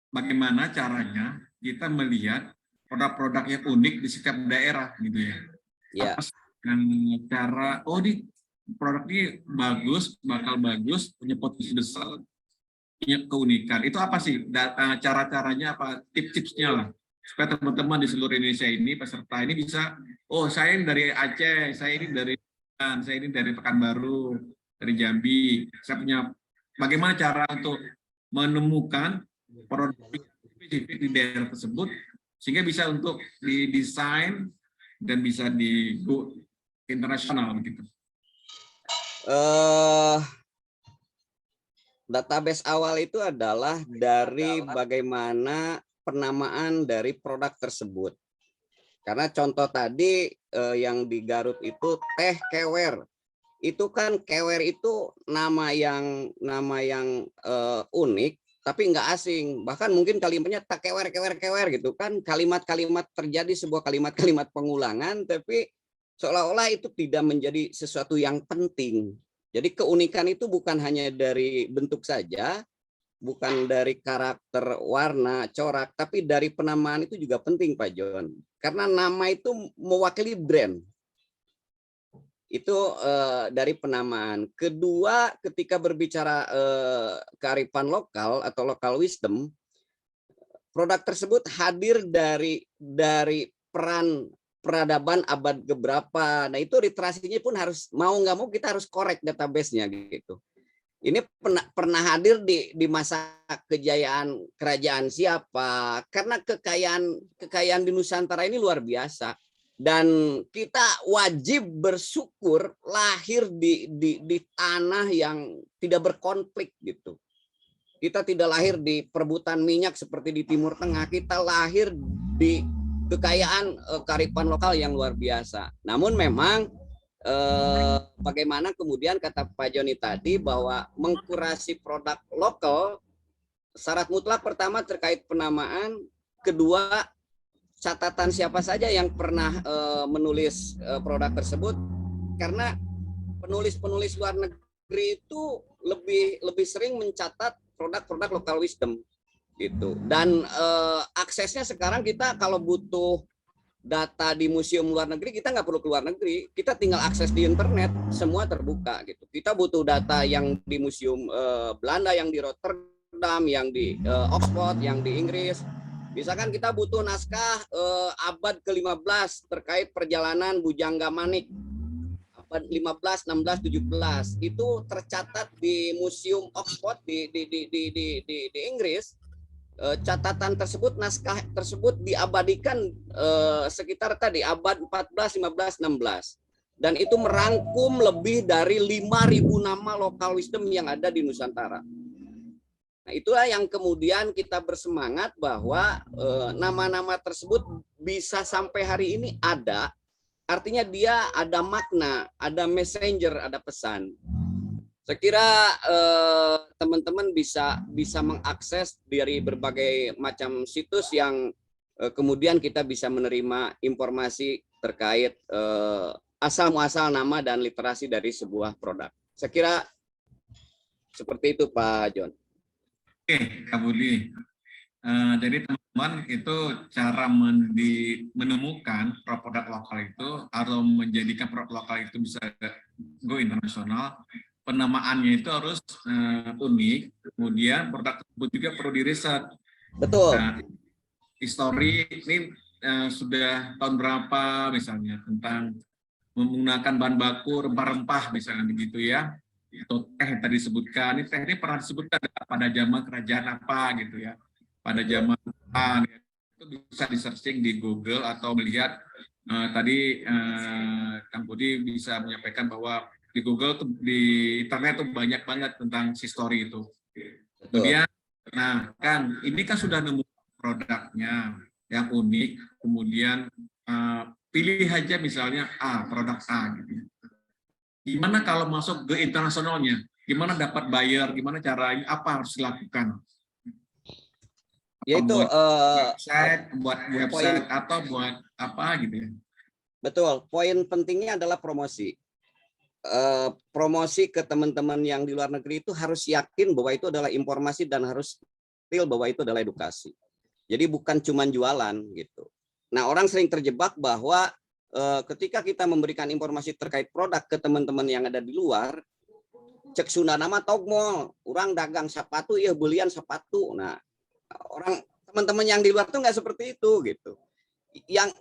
Bagaimana caranya kita melihat produk-produk yang unik di setiap daerah gitu ya? Ya. Cara di produk ini bagus, bakal bagus, punya potensi besar, punya keunikan. Itu apa sih cara-caranya, apa tips-tipsnya lah, supaya teman-teman di seluruh Indonesia ini, peserta ini bisa, oh saya ini dari Aceh, saya ini dari Pekanbaru, dari Jambi, saya punya, bagaimana cara untuk menemukan produk spesifik di daerah tersebut sehingga bisa untuk didesain dan bisa di go internasional begitu. Database awal itu adalah dari bagaimana penamaan dari produk tersebut. Karena contoh tadi yang di Garut itu teh kewer. itu kan kewer itu nama yang unik tapi nggak asing, bahkan mungkin kalimatnya tak kewer gitu kan, kalimat-kalimat terjadi sebuah kalimat-kalimat pengulangan tapi seolah-olah itu tidak menjadi sesuatu yang penting. Jadi keunikan itu bukan hanya dari bentuk saja, bukan dari karakter, warna, corak, tapi dari penamaan itu juga penting Pak John, karena nama itu mewakili brand. Itu dari penamaan. Kedua, ketika berbicara kearifan lokal atau local wisdom, produk tersebut hadir dari peran peradaban abad keberapa. Nah itu literasinya pun harus mau nggak mau kita harus korek database-nya gitu. Ini pernah hadir di masa kejayaan kerajaan siapa? Karena kekayaan di Nusantara ini luar biasa. Dan kita wajib bersyukur lahir di tanah yang tidak berkonflik gitu. Kita tidak lahir di perebutan minyak seperti di Timur Tengah. Kita lahir di kekayaan kearifan lokal yang luar biasa. Namun memang bagaimana kemudian kata Pak Joni tadi bahwa mengkurasi produk lokal, syarat mutlak pertama terkait penamaan, kedua catatan siapa saja yang pernah menulis produk tersebut, karena penulis-penulis luar negeri itu lebih sering mencatat produk-produk local wisdom gitu. Dan aksesnya sekarang kita kalau butuh data di museum luar negeri kita nggak perlu keluar negeri, kita tinggal akses di internet, semua terbuka gitu. Kita butuh data yang di museum Belanda, yang di Rotterdam, yang di Oxford, yang di Inggris. Misalkan kita butuh naskah abad ke-15 terkait perjalanan Bujangga Manik, abad 15, 16, 17, itu tercatat di Museum Oxford di Inggris. Catatan tersebut, naskah tersebut diabadikan sekitar tadi abad 14, 15, 16. Dan itu merangkum lebih dari 5.000 nama local wisdom yang ada di Nusantara. Nah, itulah yang kemudian kita bersemangat bahwa nama-nama tersebut bisa sampai hari ini ada, artinya dia ada makna, ada messenger, ada pesan. Saya kira teman-teman bisa mengakses dari berbagai macam situs yang kemudian kita bisa menerima informasi terkait asal-muasal nama dan literasi dari sebuah produk. Saya kira seperti itu Pak John. Oke, Kak Budi. Jadi teman-teman itu cara menemukan produk lokal itu atau menjadikan produk lokal itu bisa go internasional, penamaannya itu harus unik, kemudian produk tersebut juga perlu diriset. Betul. Nah, histori ini sudah tahun berapa misalnya tentang menggunakan bahan baku rempah-rempah misalnya begitu ya. Atau teh tadi disebutkan, ini teh ini pernah disebutkan pada zaman kerajaan apa gitu ya, pada zaman apa, itu bisa di searching di Google atau melihat tadi Kang Budi bisa menyampaikan bahwa di Google tuh, di internet tuh banyak banget tentang history itu. Kemudian, nah kan ini kan sudah nemu produknya yang unik, kemudian pilih aja misalnya produk A gitu. Gimana kalau masuk ke internasionalnya? Gimana dapat buyer? Gimana caranya? Apa harus dilakukan? Yaitu buat website atau buat apa gitu ya? Betul. Poin pentingnya adalah promosi. Promosi ke teman-teman yang di luar negeri itu harus yakin bahwa itu adalah informasi dan harus feel bahwa itu adalah edukasi. Jadi bukan cuma jualan gitu. Nah, orang sering terjebak bahwa ketika kita memberikan informasi terkait produk ke teman-teman yang ada di luar, cek Sunda nama togmol, orang dagang sepatu ya belian sepatu. Nah, orang teman-teman yang di luar tuh nggak seperti itu gitu. Yang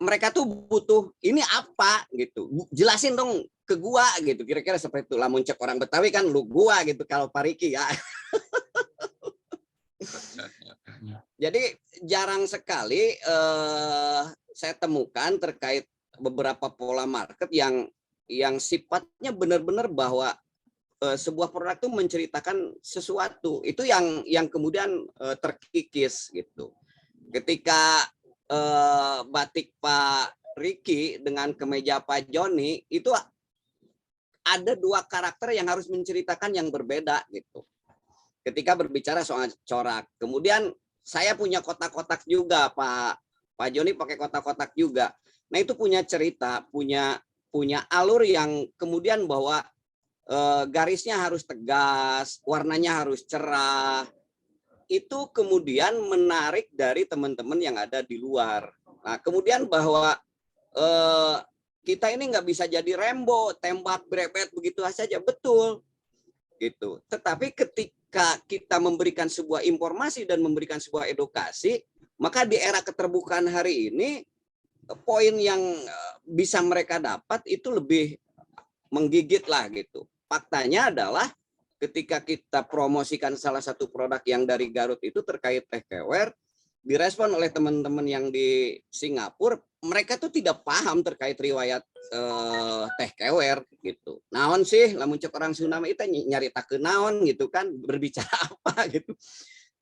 mereka tuh butuh ini apa gitu, jelasin dong ke gua gitu, kira-kira seperti itu. Lamun cek orang Betawi kan lu gua gitu kalau Pariki ya. Jadi jarang sekali saya temukan terkait beberapa pola market yang sifatnya benar-benar bahwa sebuah produk itu menceritakan sesuatu. Itu yang kemudian terkikis gitu. Ketika batik Pak Riki dengan kemeja Pak Joni itu ada dua karakter yang harus menceritakan yang berbeda gitu. Ketika berbicara soal corak. Kemudian saya punya kotak-kotak juga, Pak Joni pakai kotak-kotak juga. Nah, itu punya cerita, punya alur yang kemudian bahwa garisnya harus tegas, warnanya harus cerah. Itu kemudian menarik dari teman-teman yang ada di luar. Nah, kemudian bahwa kita ini nggak bisa jadi Rambo, tembak brepet begitu saja, betul. Gitu. Tetapi ketika kita memberikan sebuah informasi dan memberikan sebuah edukasi, maka di era keterbukaan hari ini, poin yang bisa mereka dapat itu lebih menggigit lah gitu. Faktanya adalah ketika kita promosikan salah satu produk yang dari Garut itu terkait teh kewer, direspon oleh teman-teman yang di Singapura, mereka tuh tidak paham terkait riwayat teh kewer gitu. Naon sih, lamun cek orang Sunda itu nyarita ke naon gitu kan, berbicara apa gitu.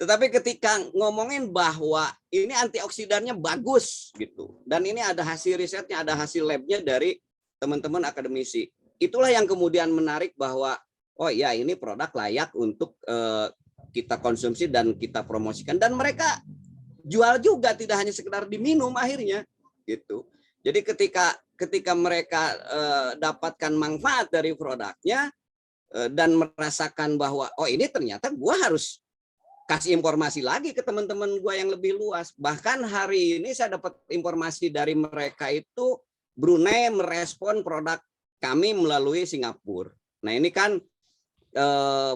Tetapi ketika ngomongin bahwa ini antioksidannya bagus gitu, dan ini ada hasil risetnya, ada hasil labnya dari teman-teman akademisi, itulah yang kemudian menarik bahwa oh ya, ini produk layak untuk kita konsumsi dan kita promosikan, dan mereka jual juga, tidak hanya sekedar diminum akhirnya gitu. Jadi ketika mereka dapatkan manfaat dari produknya dan merasakan bahwa oh ini ternyata gua harus kasih informasi lagi ke teman-teman gua yang lebih luas. Bahkan hari ini saya dapat informasi dari mereka itu Brunei merespon produk kami melalui Singapura. Nah, ini kan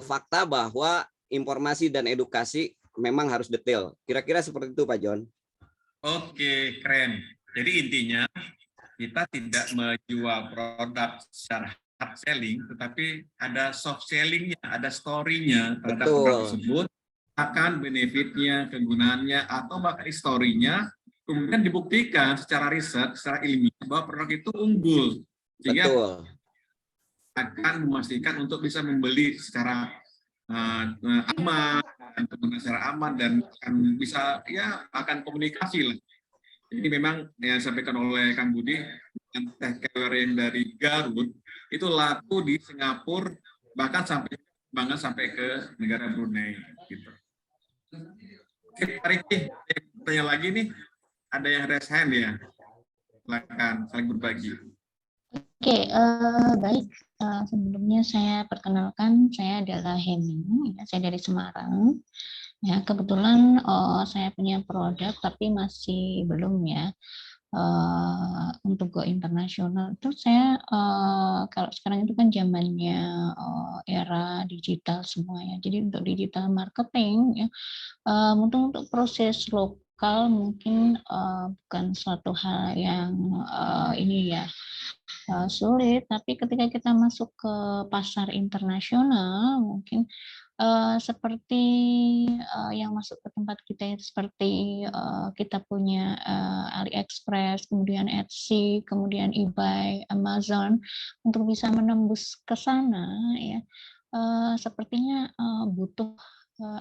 fakta bahwa informasi dan edukasi memang harus detail. Kira-kira seperti itu, Pak John. Oke, keren. Jadi intinya kita tidak menjual produk secara hard selling, tetapi ada soft sellingnya, ada story-nya terhadap produk tersebut, akan benefitnya, kegunaannya, atau bahkan historinya, kemudian dibuktikan secara riset, secara ilmiah bahwa produk itu unggul. Sehingga akan memastikan untuk bisa membeli secara aman, dan secara aman, dan akan bisa ya akan komunikasi lah. Ini memang yang disampaikan oleh Kang Budi, teh kewer yang dari Garut itu laku di Singapura, bahkan sampai ke negara Brunei gitu. Oke, Pak Riki, tanya lagi nih, ada yang raise hand ya, silakan saling berbagi. Oke, baik. Sebelumnya saya perkenalkan, saya adalah Hemi, saya dari Semarang. Ya, kebetulan saya punya produk, tapi masih belum ya. Untuk go internasional itu saya kalau sekarang itu kan zamannya era digital semua ya. Jadi untuk digital marketing ya, untuk proses lokal mungkin bukan suatu hal yang ini ya sulit, tapi ketika kita masuk ke pasar internasional mungkin seperti yang masuk ke tempat kita itu seperti kita punya AliExpress, kemudian Etsy, kemudian eBay, Amazon, untuk bisa menembus ke sana ya sepertinya butuh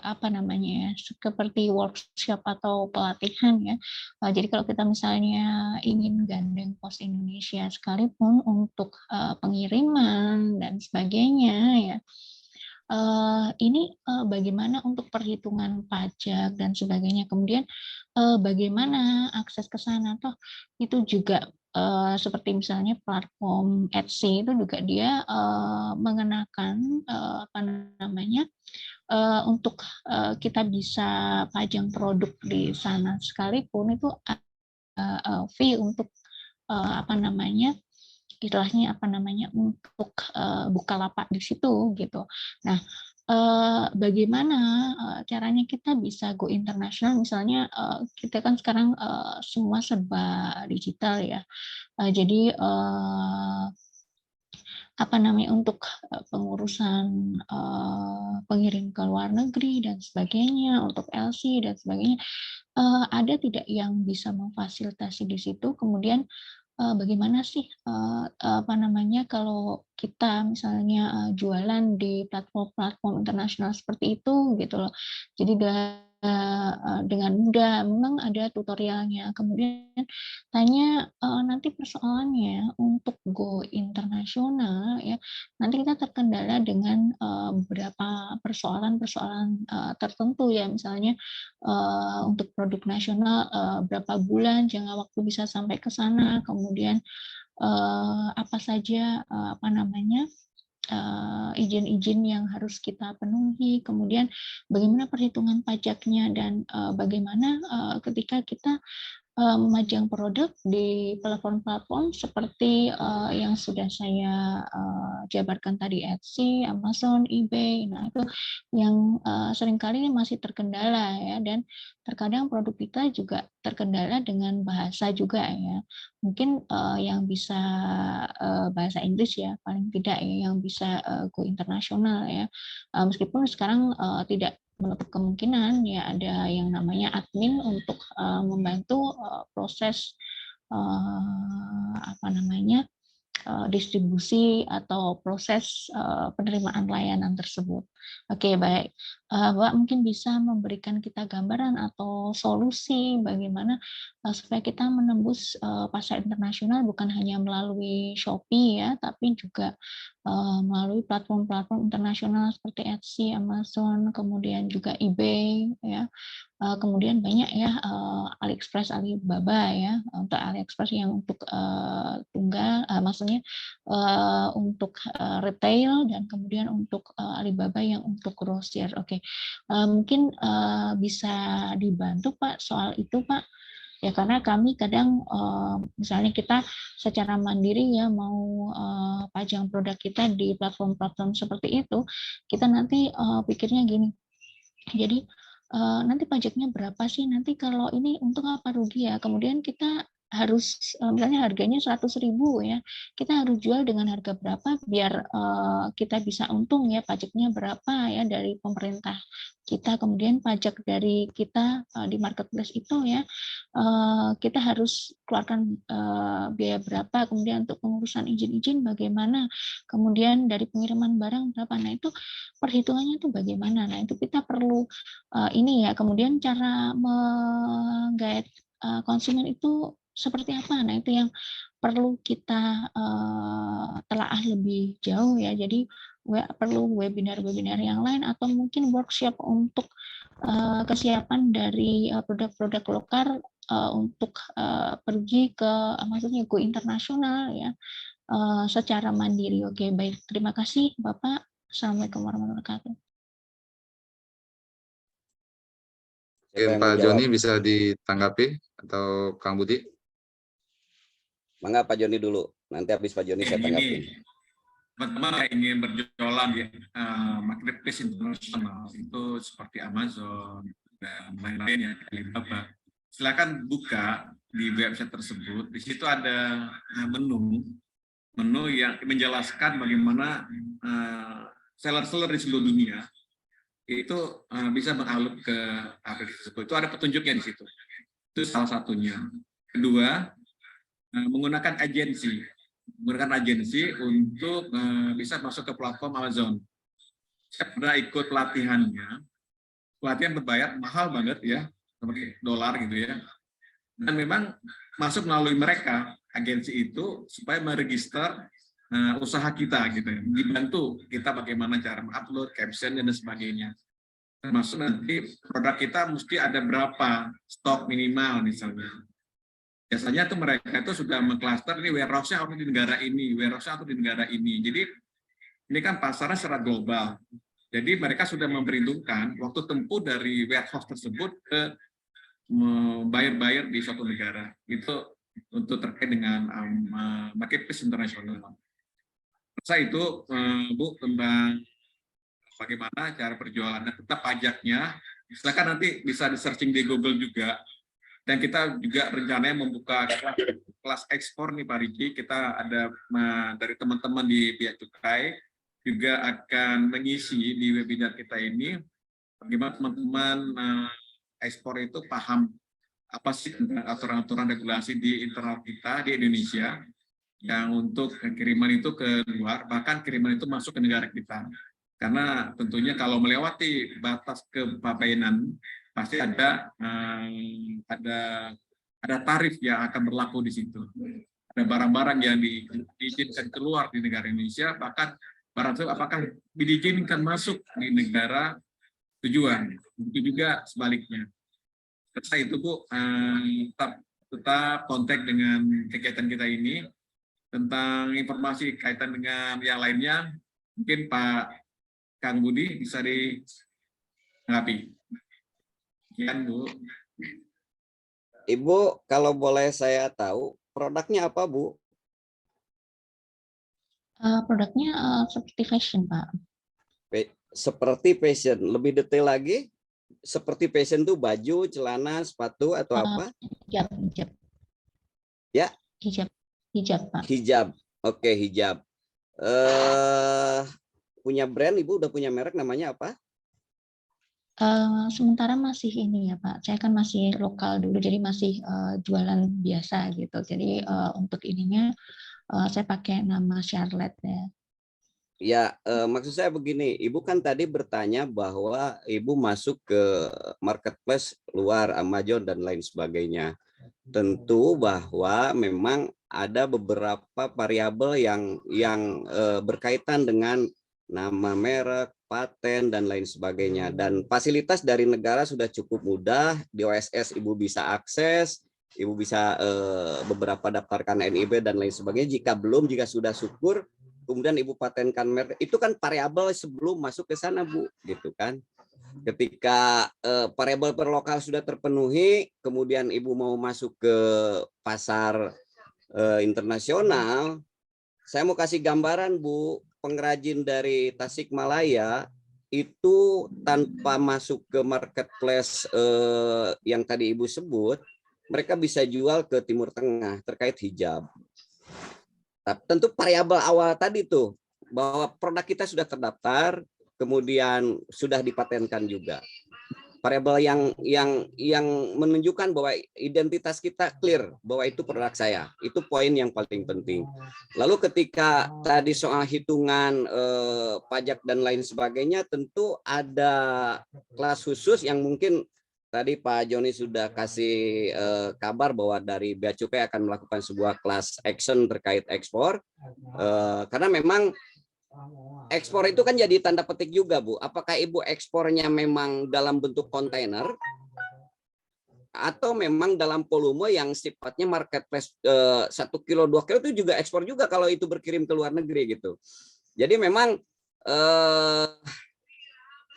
apa namanya ya, seperti workshop atau pelatihan ya. Jadi kalau kita misalnya ingin gandeng Pos Indonesia sekalipun untuk pengiriman dan sebagainya ya, ini bagaimana untuk perhitungan pajak dan sebagainya, kemudian bagaimana akses ke sana, toh itu juga seperti misalnya platform Etsy itu juga dia mengenakan apa namanya untuk kita bisa pajang produk di sana sekalipun itu fee untuk apa namanya istilahnya apa namanya untuk buka lapak di situ gitu. Nah, bagaimana caranya kita bisa go internasional? Misalnya kita kan sekarang semua serba digital ya. Jadi apa namanya untuk pengurusan pengirim ke luar negeri dan sebagainya, untuk LC dan sebagainya, ada tidak yang bisa memfasilitasi di situ? Kemudian bagaimana sih apa namanya kalau kita misalnya jualan di platform-platform internasional seperti itu gitu loh. Jadi dengan mudah. Memang ada tutorialnya. Kemudian tanya nanti persoalannya untuk go internasional ya. Nanti kita terkendala dengan beberapa persoalan-persoalan tertentu ya. Misalnya untuk produk nasional berapa bulan jangka waktu bisa sampai ke sana. Kemudian apa saja izin-izin yang harus kita penuhi, kemudian bagaimana perhitungan pajaknya, dan bagaimana ketika kita memajang produk di platform-platform seperti yang sudah saya jabarkan tadi, Etsy, Amazon, eBay. Nah, itu yang seringkali masih terkendala ya, dan terkadang produk kita juga terkendala dengan bahasa juga ya. Mungkin yang bisa bahasa Inggris ya, paling tidak ya, yang bisa go internasional ya. Meskipun sekarang tidak menutup kemungkinan ya ada yang namanya admin untuk membantu proses distribusi atau proses penerimaan layanan tersebut. Oke, baik. Mbak mungkin bisa memberikan kita gambaran atau solusi bagaimana supaya kita menembus pasar internasional bukan hanya melalui Shopee ya, tapi juga melalui platform-platform internasional seperti Etsy, Amazon, kemudian juga eBay ya. Kemudian banyak ya AliExpress, Alibaba ya. Untuk AliExpress yang untuk tunggal, maksudnya untuk retail, dan kemudian untuk Alibaba yang untuk grosir. Oke, mungkin bisa dibantu Pak soal itu Pak. Ya, karena kami kadang misalnya kita secara mandiri ya mau pajang produk kita di platform-platform seperti itu, kita nanti pikirnya gini. Jadi nanti pajaknya berapa sih? Nanti kalau ini untung apa rugi ya? Kemudian kita harus misalnya harganya 100.000 ya, kita harus jual dengan harga berapa biar kita bisa untung ya, pajaknya berapa ya dari pemerintah kita, kemudian pajak dari kita di marketplace itu ya, kita harus keluarkan biaya berapa, kemudian untuk pengurusan izin-izin bagaimana, kemudian dari pengiriman barang berapa. Nah, itu perhitungannya itu bagaimana. Nah, itu kita perlu ini ya, kemudian cara menggait konsumen itu seperti apa. Nah, itu yang perlu kita telaah lebih jauh ya. Jadi perlu webinar-webinar yang lain atau mungkin workshop untuk kesiapan dari produk-produk lokal untuk pergi ke maksudnya go internasional ya, secara mandiri. Oke, baik. Terima kasih Bapak. Assalamualaikum warahmatullahi wabarakatuh. Mungkin Pak Joni bisa ditanggapi atau Kang Budi? Mangga Pak Joni dulu, nanti habis Pak Joni saya tanggapi. Teman-teman yang ingin berjualan di marketplace internasional itu seperti Amazon dan lain-lain ya, Alibaba, silakan buka di website tersebut. Di situ ada menu yang menjelaskan bagaimana seller-seller di seluruh dunia itu bisa mengupload ke aplikasi tersebut. Itu ada petunjuknya di situ. Itu salah satunya. Kedua, menggunakan agensi untuk bisa masuk ke platform Amazon. Saya pernah ikut pelatihan berbayar mahal banget ya, seperti dolar gitu ya. Dan memang masuk melalui mereka agensi itu supaya meregister usaha kita gitu ya. Dibantu kita bagaimana cara mengupload, caption dan sebagainya. Termasuk nanti produk kita mesti ada berapa stok minimal misalnya. Biasanya tuh mereka itu sudah mengklaster ini warehouse-nya harus di negara ini, warehouse-nya harus di negara ini. Jadi ini kan pasarnya secara global. Jadi mereka sudah memperhitungkan waktu tempuh dari warehouse tersebut ke buyer di suatu negara. Itu untuk terkait dengan marketplace internasional. Saya itu Bu tentang bagaimana cara perjualannya, tetap pajaknya. Silakan nanti bisa di-searching di Google juga. Dan kita juga rencananya membuka kelas ekspor nih Pak Riki. Kita ada dari teman-teman di Bea Cukai juga akan mengisi di webinar kita ini bagaimana teman-teman ekspor itu paham apa sih tentang aturan-aturan regulasi di internal kita di Indonesia yang untuk kiriman itu ke luar, bahkan kiriman itu masuk ke negara kita. Karena tentunya kalau melewati batas kepabeanan pasti ada tarif yang akan berlaku di situ. Ada barang-barang yang diizinkan keluar di negara Indonesia, bahkan barang itu apakah diizinkan masuk di negara tujuan. Itu juga sebaliknya. Setelah itu Bu, tetap kontak dengan kegiatan kita ini. Tentang informasi kaitan dengan yang lainnya, mungkin Pak Kang Budi bisa ditanggapi. Sekian Bu. Ibu, kalau boleh saya tahu, produknya apa Bu? Produknya seperti fashion, Pak. Seperti fashion, lebih detail lagi? Seperti fashion tuh baju, celana, sepatu, atau apa? Hijab. Ya? Hijab, Pak. Hijab, oke, hijab. Punya brand, Ibu udah punya merek, namanya apa? Sementara masih ini ya Pak, saya kan masih lokal dulu, jadi masih jualan biasa gitu. Jadi untuk ininya saya pakai nama Charlotte ya. Ya, maksud saya begini, Ibu kan tadi bertanya bahwa Ibu masuk ke marketplace luar, Amazon dan lain sebagainya. Tentu bahwa memang ada beberapa variabel yang berkaitan dengan nama merek, paten, dan lain sebagainya. Dan fasilitas dari negara sudah cukup mudah, di OSS Ibu bisa akses, Ibu bisa beberapa daftarkan NIB dan lain sebagainya. Jika belum, jika sudah syukur, kemudian Ibu patenkan merek, itu kan variabel sebelum masuk ke sana Bu, gitu kan. Ketika variabel per lokal sudah terpenuhi, kemudian Ibu mau masuk ke pasar internasional, saya mau kasih gambaran Bu, pengrajin dari Tasikmalaya itu tanpa masuk ke marketplace yang tadi Ibu sebut, mereka bisa jual ke Timur Tengah terkait hijab. Tapi tentu variabel awal tadi tuh, bahwa produk kita sudah terdaftar, kemudian sudah dipatenkan juga. Variabel yang menunjukkan bahwa identitas kita clear, bahwa itu produk saya. Itu poin yang paling penting. Lalu ketika tadi soal hitungan pajak dan lain sebagainya, tentu ada kelas khusus yang mungkin tadi Pak Joni sudah kasih kabar bahwa dari Bea Cukai akan melakukan sebuah class action terkait ekspor. Karena memang ekspor itu kan jadi tanda petik juga Bu. Apakah Ibu ekspornya memang dalam bentuk kontainer atau memang dalam volume yang sifatnya marketplace 1 kilo 2 kilo itu juga ekspor juga kalau itu berkirim ke luar negeri gitu. Jadi memang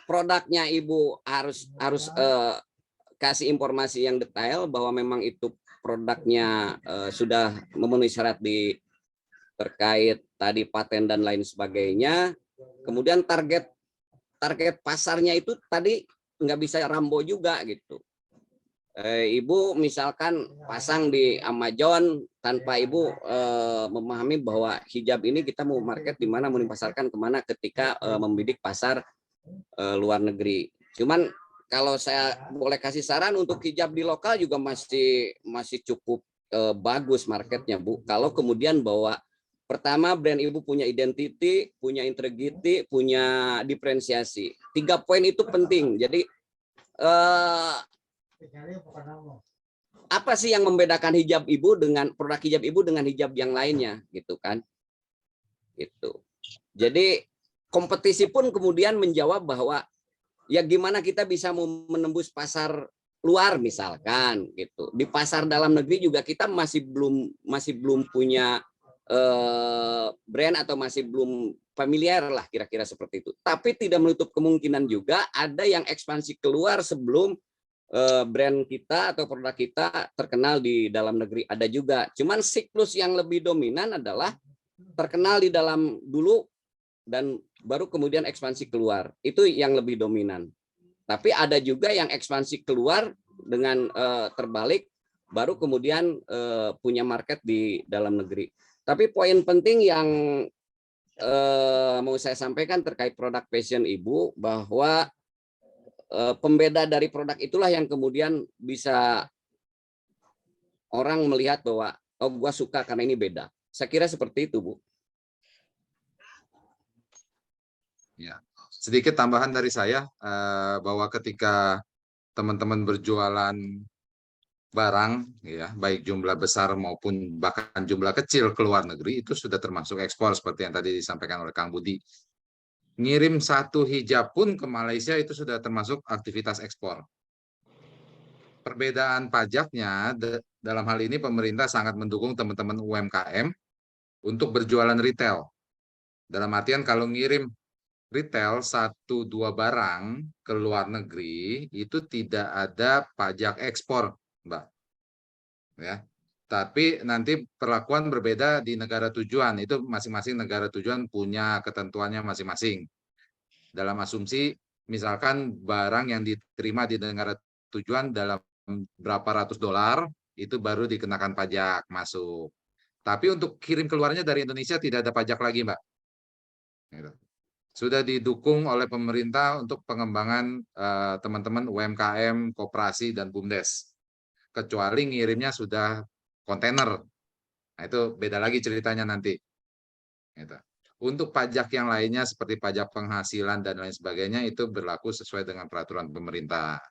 produknya Ibu harus kasih informasi yang detail bahwa memang itu produknya sudah memenuhi syarat di terkait tadi paten dan lain sebagainya. Kemudian target pasarnya itu tadi nggak bisa Rambo juga gitu. Ibu misalkan pasang di Amazon tanpa Ibu memahami bahwa hijab ini kita mau market di mana, mau dipasarkan kemana ketika membidik pasar luar negeri. Cuman kalau saya boleh kasih saran untuk hijab di lokal juga masih cukup bagus marketnya Bu. Kalau kemudian bahwa pertama, brand Ibu punya identity, punya integriti, punya diferensiasi. 3 poin itu penting. Jadi apa sih yang membedakan hijab Ibu dengan produk hijab Ibu dengan hijab yang lainnya, gitu kan? Gitu. Jadi kompetisi pun kemudian menjawab bahwa ya gimana kita bisa menembus pasar luar misalkan, gitu. Di pasar dalam negeri juga kita masih belum punya brand atau masih belum familiar lah kira-kira seperti itu. Tapi tidak menutup kemungkinan juga ada yang ekspansi keluar sebelum brand kita atau produk kita terkenal di dalam negeri, ada juga. Cuman siklus yang lebih dominan adalah terkenal di dalam dulu dan baru kemudian ekspansi keluar. Itu yang lebih dominan. Tapi ada juga yang ekspansi keluar dengan terbalik baru kemudian punya market di dalam negeri. Tapi poin penting yang mau saya sampaikan terkait produk fashion Ibu, bahwa pembeda dari produk itulah yang kemudian bisa orang melihat bahwa oh gua suka karena ini beda. Saya kira seperti itu Bu. Ya, sedikit tambahan dari saya bahwa ketika teman-teman berjualan barang, ya, baik jumlah besar maupun bahkan jumlah kecil ke luar negeri, itu sudah termasuk ekspor seperti yang tadi disampaikan oleh Kang Budi. Ngirim 1 hijab pun ke Malaysia itu sudah termasuk aktivitas ekspor. Perbedaan pajaknya, dalam hal ini pemerintah sangat mendukung teman-teman UMKM untuk berjualan retail. Dalam artian kalau ngirim retail 1-2 barang ke luar negeri, itu tidak ada pajak ekspor, Mbak. Ya. Tapi nanti perlakuan berbeda di negara tujuan, itu masing-masing negara tujuan punya ketentuannya masing-masing. Dalam asumsi, misalkan barang yang diterima di negara tujuan dalam berapa ratus dolar, itu baru dikenakan pajak masuk. Tapi untuk kirim keluarnya dari Indonesia tidak ada pajak lagi, Mbak. Gitu. Sudah didukung oleh pemerintah untuk pengembangan teman-teman UMKM, koperasi, dan BUMDes. Kecuali ngirimnya sudah kontainer. Nah, itu beda lagi ceritanya nanti. Gitu. Untuk pajak yang lainnya seperti pajak penghasilan dan lain sebagainya itu berlaku sesuai dengan peraturan pemerintah.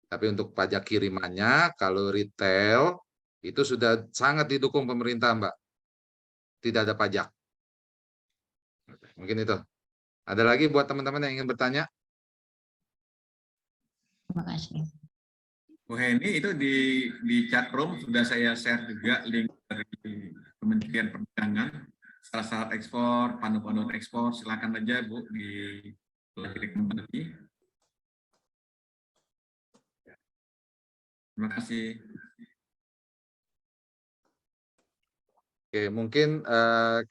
Tapi untuk pajak kirimannya, kalau retail, itu sudah sangat didukung pemerintah, Mbak. Tidak ada pajak. Mungkin itu. Ada lagi buat teman-teman yang ingin bertanya? Terima kasih. Bu Heni, itu di chat room sudah saya share juga link dari Kementerian Perdagangan, syarat ekspor, panduan ekspor, silakan aja Bu diklik nanti. Terima kasih. Oke, mungkin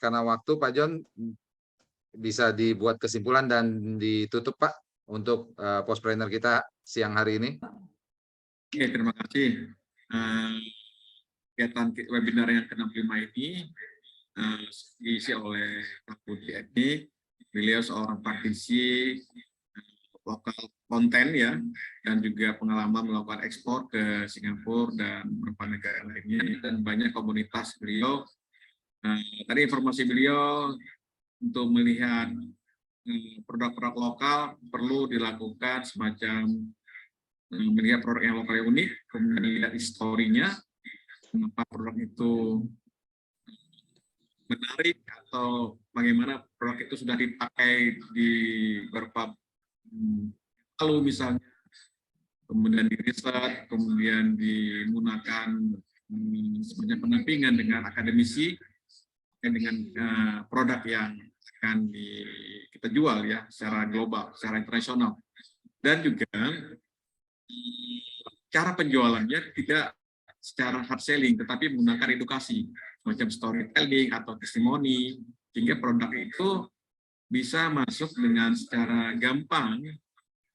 karena waktu Pak John bisa dibuat kesimpulan dan ditutup Pak untuk postpreneur kita siang hari ini. Oke, terima kasih. Kegiatan webinar yang ke-65 ini diisi oleh Pak Budi Edi. Beliau seorang praktisi lokal konten ya, dan juga pengalaman melakukan ekspor ke Singapura dan beberapa negara lainnya, dan banyak komunitas beliau. Tadi informasi beliau untuk melihat produk-produk lokal perlu dilakukan semacam melihat produk yang lokal yang unik, kemudian lihat historinya, mengapa produk itu menarik atau bagaimana produk itu sudah dipakai di beberapa lalu misalnya, kemudian di riset, kemudian digunakan semacam pendampingan dengan akademisi dengan produk yang akan kita jual ya secara global, secara internasional, dan juga cara penjualannya tidak secara hard selling, tetapi menggunakan edukasi, semacam storytelling atau testimoni, sehingga produk itu bisa masuk dengan secara gampang,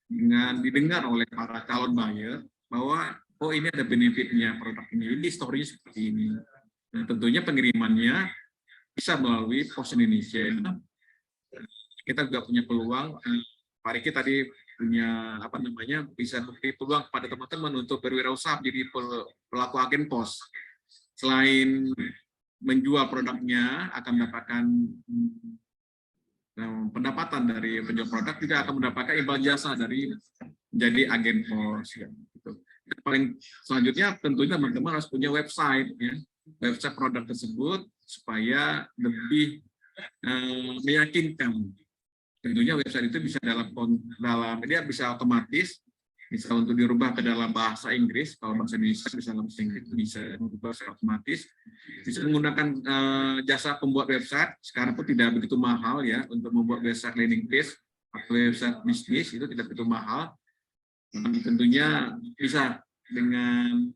dengan didengar oleh para calon buyer, bahwa oh ini ada benefitnya produk ini story seperti ini. Nah, tentunya pengirimannya bisa melalui Pos Indonesia. Kita juga punya peluang, Pak Riki tadi punya bisa memberi peluang kepada teman-teman untuk berwirausaha jadi pelaku agen pos. Selain menjual produknya akan mendapatkan pendapatan dari penjual produk, juga akan mendapatkan imbal jasa dari menjadi agen pos. Ya, gitu. Paling selanjutnya tentunya teman-teman harus punya website, ya, website produk tersebut supaya lebih meyakinkan. Tentunya website itu bisa dalam dia bisa otomatis, bisa untuk dirubah ke dalam bahasa Inggris, kalau bahasa Indonesia bisa dalam bahasa Inggris bisa dirubah secara otomatis, bisa menggunakan jasa pembuat website. Sekarang pun tidak begitu mahal ya untuk membuat website landing page atau website bisnis, itu tidak begitu mahal. Tentunya bisa dengan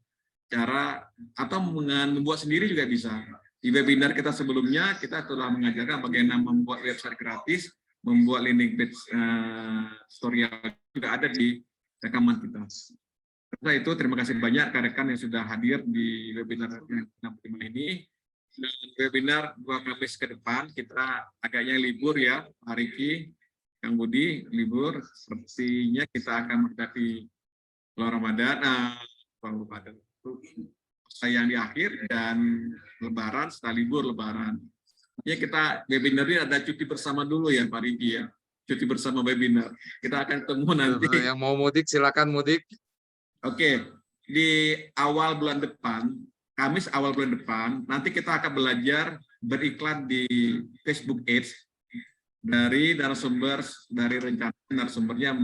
cara atau dengan membuat sendiri juga bisa. Di webinar kita sebelumnya kita telah mengajarkan bagaimana membuat website gratis, membuat landing page tutorial juga ada di rekaman kita. Setelah itu terima kasih banyak rekan-rekan yang sudah hadir di webinar yang ke-65 ini. Dan webinar 2 Kamis ke depan kita agaknya libur ya, Pak Riki, Kang Budi, libur. Sepertinya kita akan menghadapi bulan Ramadan, yang di akhir, dan Lebaran, setelah libur Lebaran. Ya, kita webinar ini ada cuti bersama dulu ya Pak Riki ya, cuti bersama webinar. Kita akan ketemu nanti. Yang mau mudik silakan mudik. Oke, di awal bulan depan, Kamis awal bulan depan, nanti kita akan belajar beriklan di Facebook Ads dari narasumber, dari rencana narasumbernya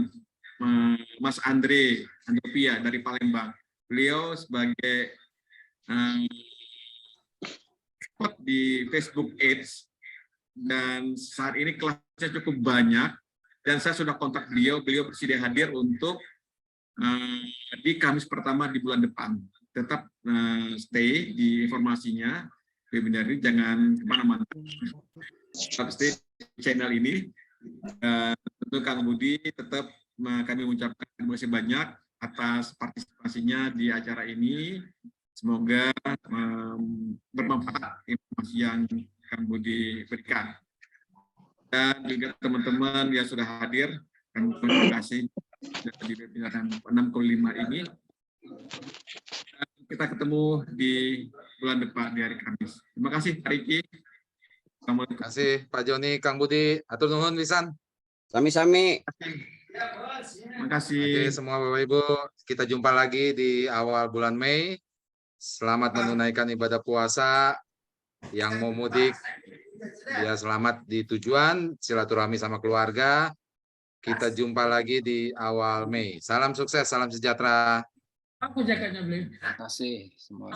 Mas Andre Andropia dari Palembang. Beliau sebagai expert di Facebook Ads dan saat ini kelasnya cukup banyak dan saya sudah kontak beliau bersedia hadir untuk di Kamis pertama di bulan depan. Tetap stay di informasinya, webinar ini jangan kemana-mana. Tetap stay di channel ini. Tentu Kang Budi tetap kami mengucapkan terima kasih banyak atas partisipasinya di acara ini. Semoga bermanfaat informasi yang Kang Budi berikan. Dan juga teman-teman yang sudah hadir, kami terima kasih di webinar 6.5 ini. Kita ketemu di bulan depan di hari Kamis. Terima kasih Pak Riki. Terima kasih Pak Joni, Kang Budi. Atur nuhun pisan. Sami-sami. Terima kasih. Oke, semua Bapak Ibu, kita jumpa lagi di awal bulan Mei. Selamat menunaikan ibadah puasa. Yang mau mudik, ya selamat di tujuan, silaturahmi sama keluarga. Kita jumpa lagi di awal Mei. Salam sukses, salam sejahtera. Aku jaganya beli. Terima kasih semua.